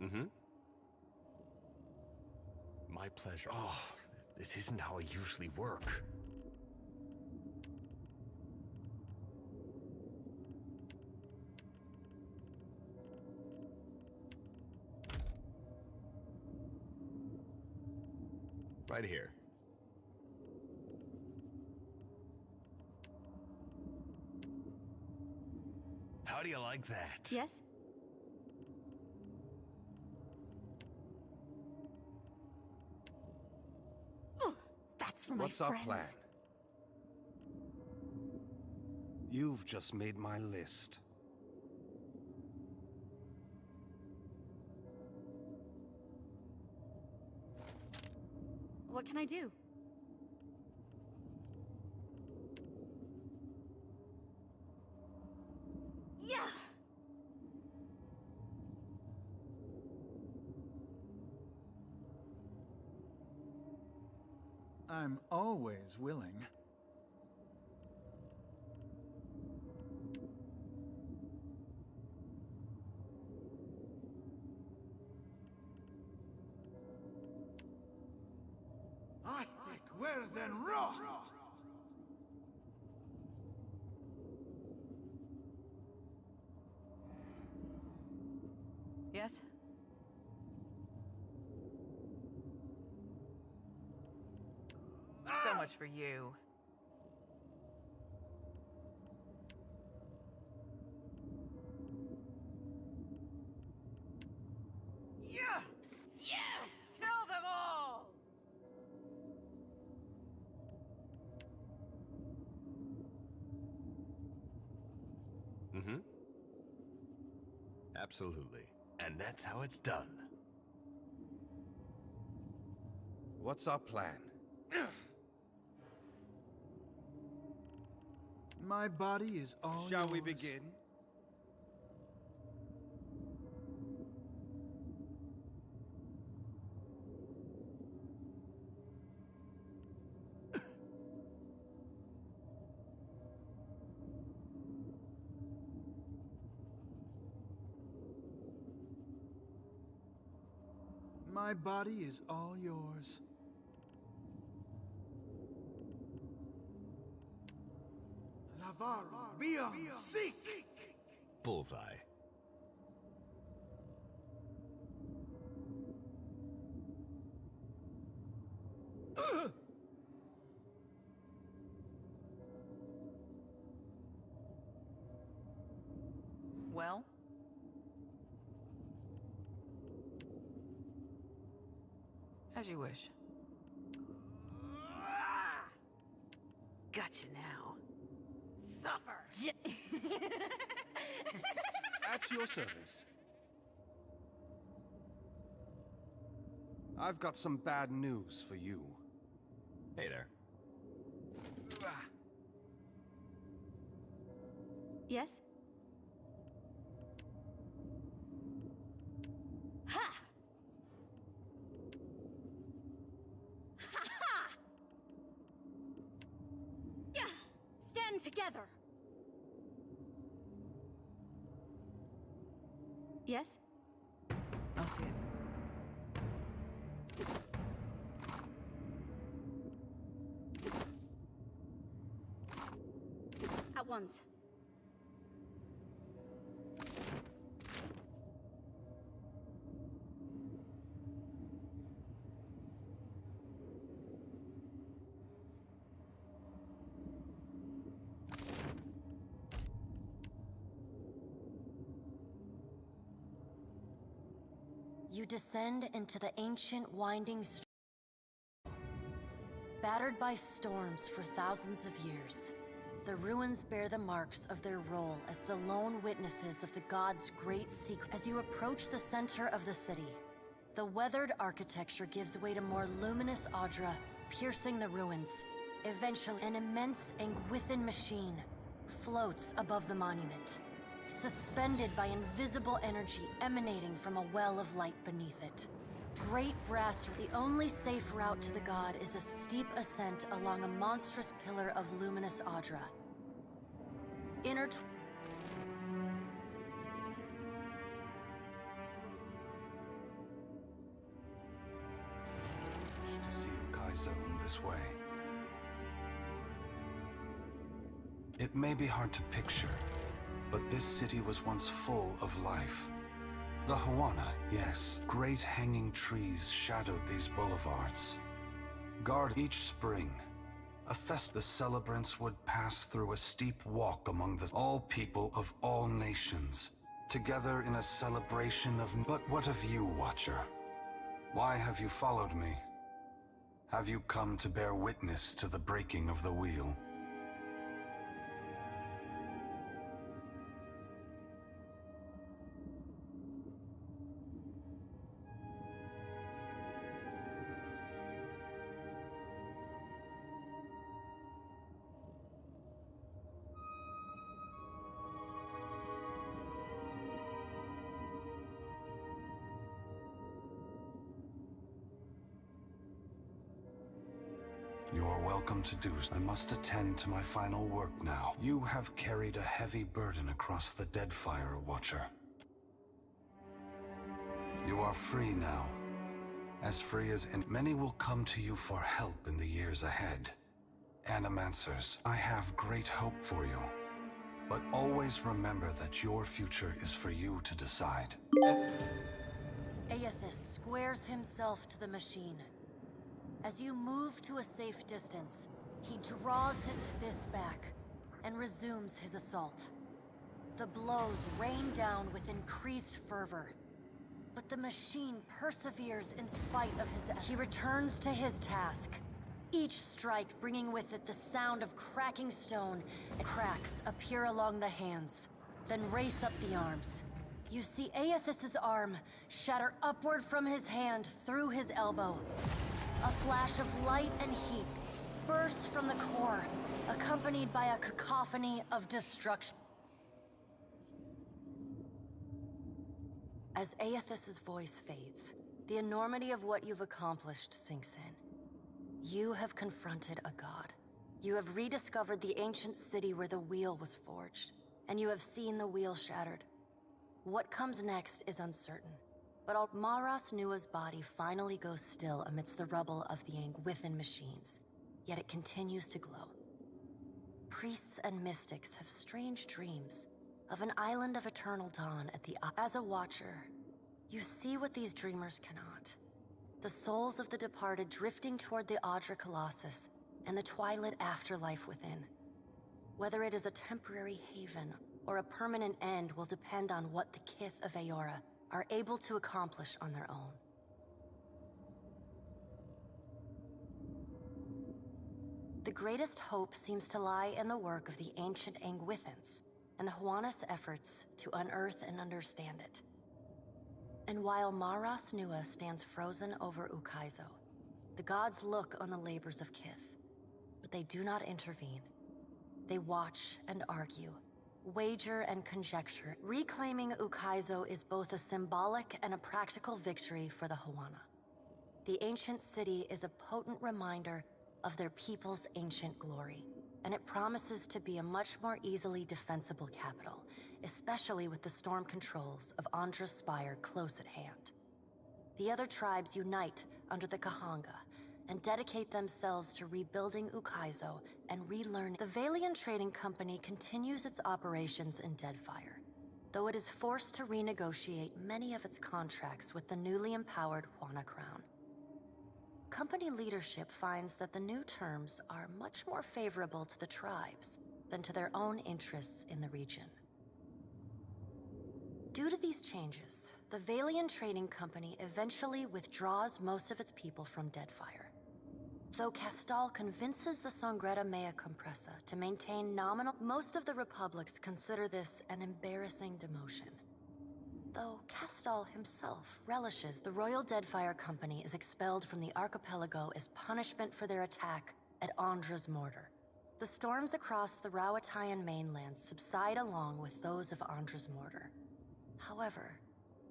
Mm-hmm. My pleasure. Oh, this isn't how I usually work. Right here. How do you like that? Yes? Oh, that's for my What's our friends. plan? You've just made my list. What can I do? Yeah! I'm always willing. I think we're then wrong. Yes? So much for you. Yes! Yes! Kill them all! Mm-hmm. Absolutely. And that's how it's done. What's our plan? My body is all Shall we yours. begin? My body is all yours. Lavaru, beyond, seek! Bullseye. Well? As you wish. Gotcha now. Suffer! At your service. I've got some bad news for you. Hey there. Yes? Ha! Ha ha! Yeah! Stand together! Yes? I'll see it. At once. You descend into the ancient winding stream. Battered by storms for thousands of years, the ruins bear the marks of their role as the lone witnesses of the gods' great secret. As you approach the center of the city, the weathered architecture gives way to more luminous Audra, piercing the ruins, Eventually, an immense Angwithan machine floats above the monument, suspended by invisible energy emanating from a well of light beneath it. Great brass, the only safe route to the god is a steep ascent along a monstrous pillar of luminous Audra. To see Kaizo in this way. It may be hard to picture, but this city was once full of life. The Huana, yes. Great hanging trees shadowed these boulevards. Guard each spring. The celebrants would pass through a steep walk among all people of all nations, together in a celebration of... But what of you, Watcher? Why have you followed me? Have you come to bear witness to the breaking of the wheel? You are welcome to do so. I must attend to my final work now. You have carried a heavy burden across the Deadfire, Watcher. You are free now. As free as... And many will come to you for help in the years ahead. Animancers, I have great hope for you. But always remember that your future is for you to decide. Aethys squares himself to the machine. As you move to a safe distance, he draws his fist back and resumes his assault. The blows rain down with increased fervor, but the machine perseveres in spite of his... He returns to his task, each strike bringing with it the sound of cracking stone, and cracks appear along the hands, then race up the arms. You see Aethys' arm shatter upward from his hand through his elbow. A flash of light and heat bursts from the core, accompanied by a cacophony of destruction. As Aethys' voice fades, the enormity of what you've accomplished sinks in. You have confronted a god. You have rediscovered the ancient city where the wheel was forged, and you have seen the wheel shattered. What comes next is uncertain. But Maras Nua's body finally goes still amidst the rubble of the Angwithan machines, yet it continues to glow. Priests and mystics have strange dreams of an island of eternal dawn at the... As a watcher, you see what these dreamers cannot. The souls of the departed drifting toward the Audra Colossus and the twilight afterlife within. Whether it is a temporary haven or a permanent end will depend on what the Kith of Aora are able to accomplish on their own. The greatest hope seems to lie in the work of the ancient Angwithans and the Huana's efforts to unearth and understand it. And while Maras Nua stands frozen over Ukaizo, the gods look on the labors of Kith, but they do not intervene. They watch and argue, wager and conjecture. Reclaiming Ukaizo is both a symbolic and a practical victory for the Huana. The ancient city is a potent reminder of their people's ancient glory, and it promises to be a much more easily defensible capital, especially with the storm controls of Andra's Spire close at hand. The other tribes unite under the Kahanga and dedicate themselves to rebuilding Ukaizo and relearning. The Valian Trading Company continues its operations in Deadfire, though it is forced to renegotiate many of its contracts with the newly empowered Huana Crown. Company leadership finds that the new terms are much more favorable to the tribes than to their own interests in the region. Due to these changes, the Valian Trading Company eventually withdraws most of its people from Deadfire. Though Castal convinces the Sangreta Mea Compressa to maintain nominal, most of the republics consider this an embarrassing demotion. Though Castal himself relishes, the Royal Deadfire Company is expelled from the archipelago as punishment for their attack at Andra's mortar. The storms across the Rawatayan mainland subside along with those of Andra's mortar. However,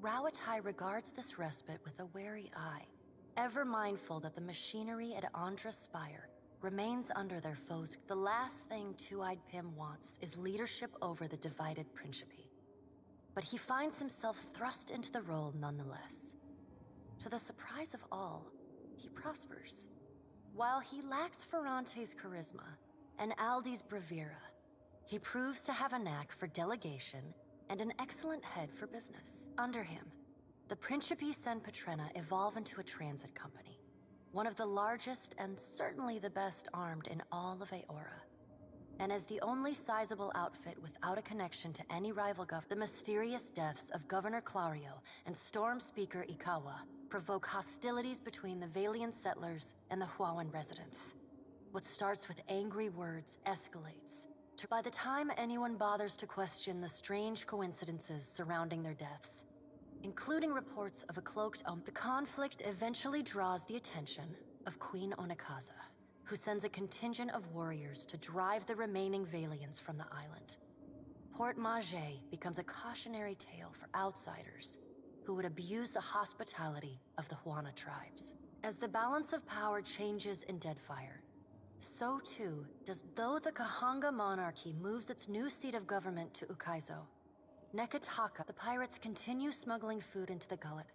Rawatai regards this respite with a wary eye, ever mindful that the machinery at Andra's spire remains under their foes. The last thing Two-Eyed Pim wants is leadership over the divided Principe. But he finds himself thrust into the role nonetheless. To the surprise of all, he prospers. While he lacks Ferrante's charisma and Aldi's bravura, he proves to have a knack for delegation and an excellent head for business. Under him, the Principe San Petrena evolve into a transit company, one of the largest and certainly the best armed in all of Aora. And as the only sizable outfit without a connection to any rival the mysterious deaths of Governor Clario and Storm Speaker Ikawa provoke hostilities between the Valian settlers and the Huawan residents. What starts with angry words escalates to by the time anyone bothers to question the strange coincidences surrounding their deaths, including reports of a cloaked the conflict eventually draws the attention of Queen Onikaza, who sends a contingent of warriors to drive the remaining Valians from the island. Port Mage becomes a cautionary tale for outsiders who would abuse the hospitality of the Huana tribes. As the balance of power changes in Deadfire, so too does though the Kahanga monarchy moves its new seat of government to Ukaizo. Nekataka, the pirates continue smuggling food into the gullet,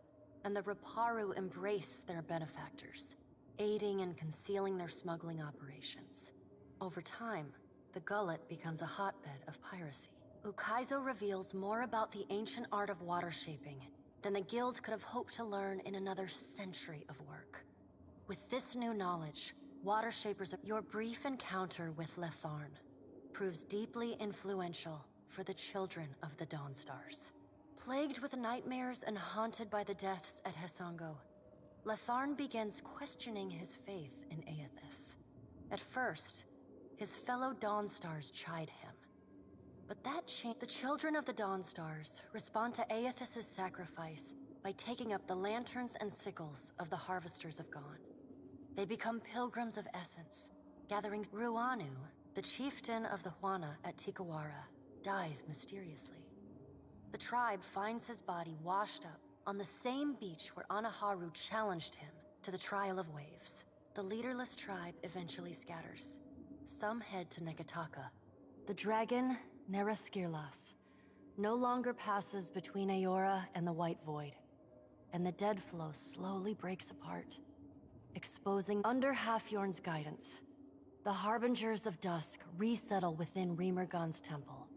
and the Raparu embrace their benefactors, aiding and concealing their smuggling operations. Over time, the gullet becomes a hotbed of piracy. Ukaizo reveals more about the ancient art of water shaping than the guild could have hoped to learn in another century of work. With this new knowledge, water shapers, your brief encounter with Letharn proves deeply influential for the children of the Dawnstars. Plagued with nightmares and haunted by the deaths at Hesango, Letharn begins questioning his faith in Aethys. At first, his fellow Dawnstars chide him. But the children of the Dawnstars respond to Aethys' sacrifice by taking up the lanterns and sickles of the Harvesters of Gone. They become pilgrims of essence, gathering. Ruanu, the chieftain of the Huana at Tikawara, dies mysteriously. The tribe finds his body washed up on the same beach where Anaharu challenged him to the Trial of Waves. The leaderless tribe eventually scatters. Some head to Nekataka. The dragon, Neraskirlas, no longer passes between Aora and the White Void, and the dead flow slowly breaks apart, exposing under Halfyorn's guidance. The Harbingers of Dusk resettle within Remergon's temple,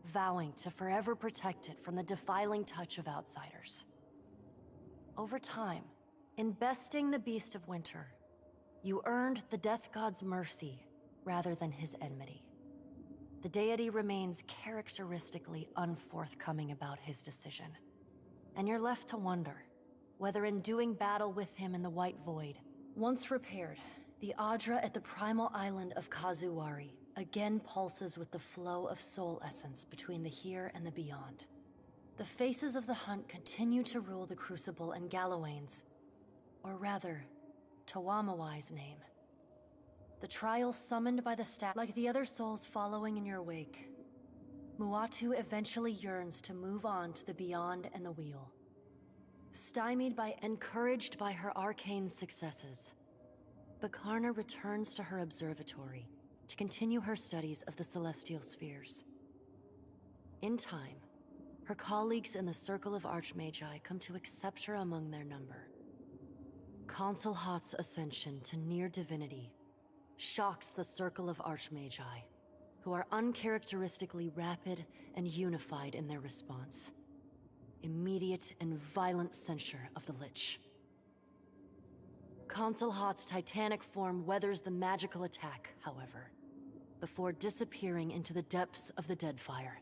vowing to forever protect it from the defiling touch of outsiders. Over time, in besting the Beast of Winter, you earned the Death God's mercy rather than his enmity. The deity remains characteristically unforthcoming about his decision, and you're left to wonder whether in doing battle with him in the White Void, once repaired, the Adra at the primal island of Kazuwari again pulses with the flow of soul essence between the here and the beyond. The faces of the hunt continue to rule the Crucible and Gallowayne's, or rather, Tawamawai's name. The trial summoned by the like the other souls following in your wake, Muatu eventually yearns to move on to the beyond and the wheel. Stymied by, encouraged by her arcane successes, Bakarna returns to her observatory to continue her studies of the celestial spheres. In time, her colleagues in the Circle of Archmagi come to accept her among their number. Consul Hot's ascension to near divinity shocks the Circle of Archmagi, who are uncharacteristically rapid and unified in their response. Immediate and violent censure of the Lich. Consul Hot's titanic form weathers the magical attack, however, before disappearing into the depths of the Deadfire.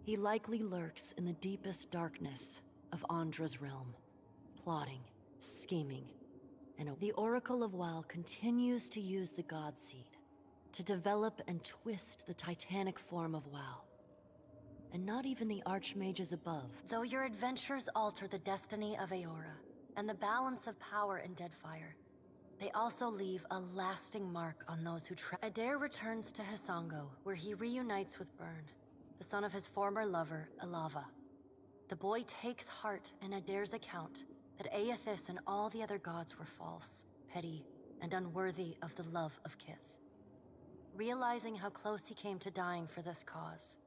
He likely lurks in the deepest darkness of Andra's realm, plotting, scheming, and the Oracle of Wal continues to use the God Seed to develop and twist the titanic form of Wal. And not even the Archmages above. Though your adventures alter the destiny of Aora and the balance of power in Deadfire, They also leave a lasting mark on those who try. Adair returns to Hisango, where he reunites with Byrne, the son of his former lover, Alava. The boy takes heart in Adair's account that Aethys and all the other gods were false, petty, and unworthy of the love of Kith. Realizing how close he came to dying for this cause,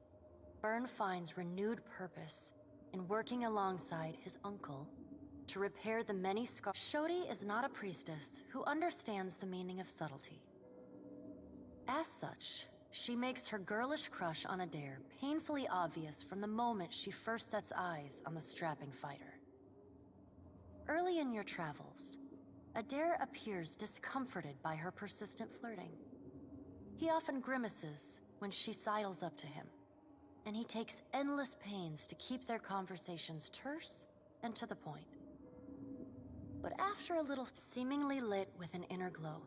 Byrne finds renewed purpose in working alongside his uncle to repair the many scars. Shodi is not a priestess who understands the meaning of subtlety. As such, she makes her girlish crush on Adair painfully obvious from the moment she first sets eyes on the strapping fighter. Early in your travels, Adair appears discomforted by her persistent flirting. He often grimaces when she sidles up to him, and he takes endless pains to keep their conversations terse and to the point. But after a little, seemingly lit with an inner glow,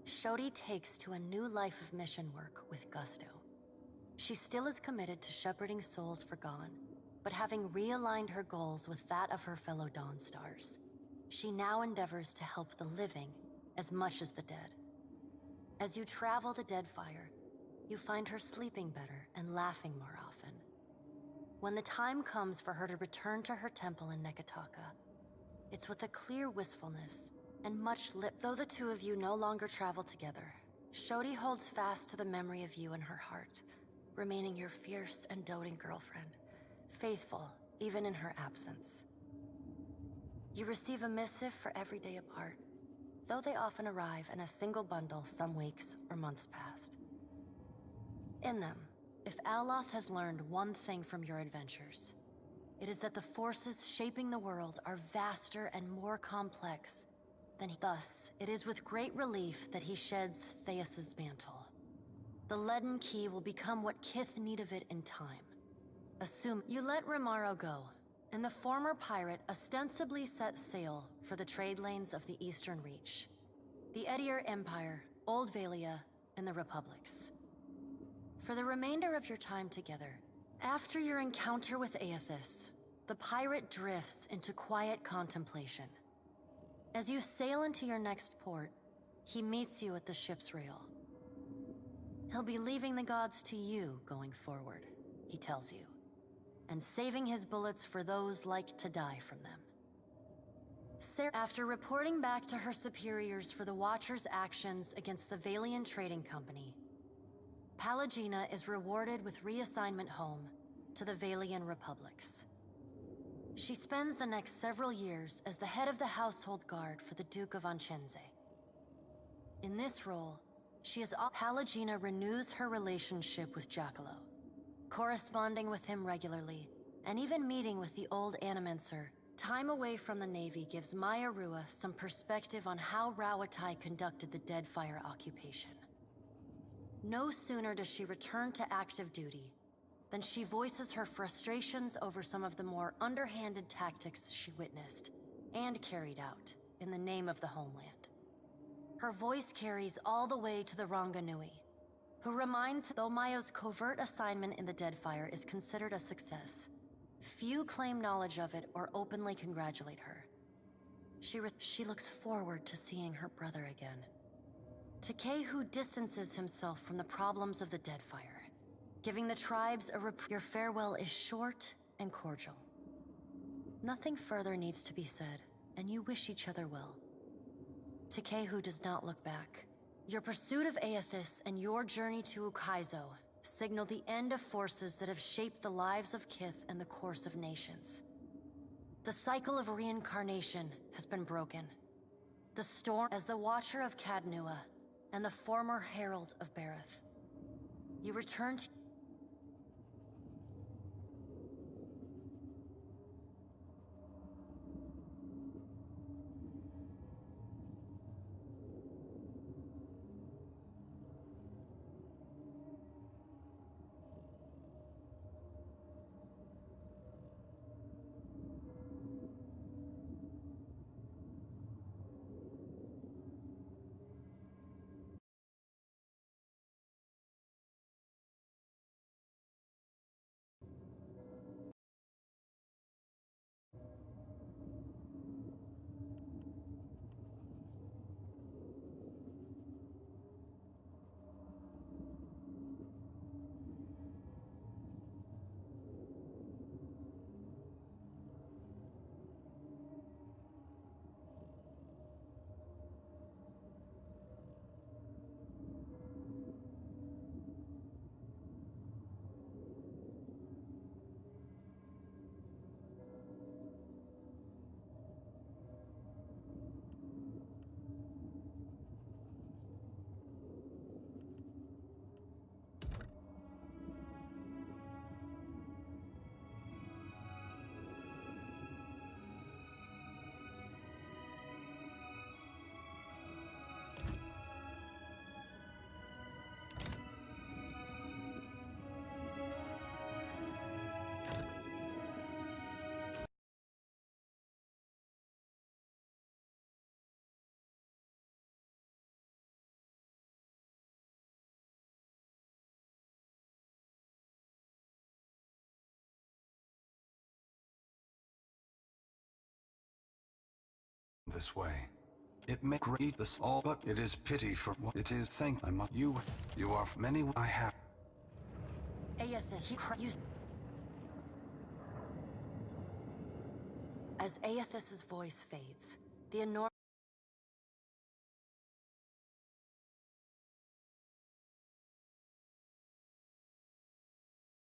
Shodi takes to a new life of mission work with gusto. She still is committed to shepherding souls forgone, but having realigned her goals with that of her fellow Dawn Stars, she now endeavors to help the living as much as the dead. As you travel the Deadfire, you find her sleeping better and laughing more often. When the time comes for her to return to her temple in Nekataka, it's with a clear wistfulness and much lip. Though the two of you no longer travel together, Shodi holds fast to the memory of you in her heart, remaining your fierce and doting girlfriend, faithful even in her absence. You receive a missive for every day apart, though they often arrive in a single bundle some weeks or months past. In them, if Aloth has learned one thing from your adventures, it is that the forces shaping the world are vaster and more complex than he. Thus, it is with great relief that he sheds Theus's mantle. The leaden key will become what Kith need of it in time. Assume you let Rimaro go, and the former pirate ostensibly set sail for the trade lanes of the Eastern Reach, the Edier Empire, Old Valia, and the Republics. For the remainder of your time together, after your encounter with Aethys, the pirate drifts into quiet contemplation. As you sail into your next port, he meets you at the ship's rail. He'll be leaving the gods to you going forward, he tells you, and saving his bullets for those like to die from them. After reporting back to her superiors for the Watcher's actions against the Valian Trading Company, Pallegina is rewarded with reassignment home to the Valian Republics. She spends the next several years as the head of the household guard for the Duke of Anchenze. In this role, Pallegina renews her relationship with Giacomo, corresponding with him regularly, and even meeting with the old Animenser. Time away from the Navy gives Maya Rua some perspective on how Rawatai conducted the Deadfire occupation. No sooner does she return to active duty than she voices her frustrations over some of the more underhanded tactics she witnessed and carried out in the name of the homeland. Her voice carries all the way to the Ranganui, who reminds though Maya's covert assignment in the Deadfire is considered a success, few claim knowledge of it or openly congratulate her. She looks forward to seeing her brother again. Takehu distances himself from the problems of the Deadfire, giving the tribes your farewell is short and cordial. Nothing further needs to be said, and you wish each other well. Takehu does not look back. Your pursuit of Aethys and your journey to Ukaizo signal the end of forces that have shaped the lives of Kith and the course of nations. The cycle of reincarnation has been broken. The storm as the Watcher of Cadnua and the former Herald of Bareth. You return to this way. It may greet us all, but it is pity for what it is. Thank I must you are many I have. As Aethys's voice fades, the enormous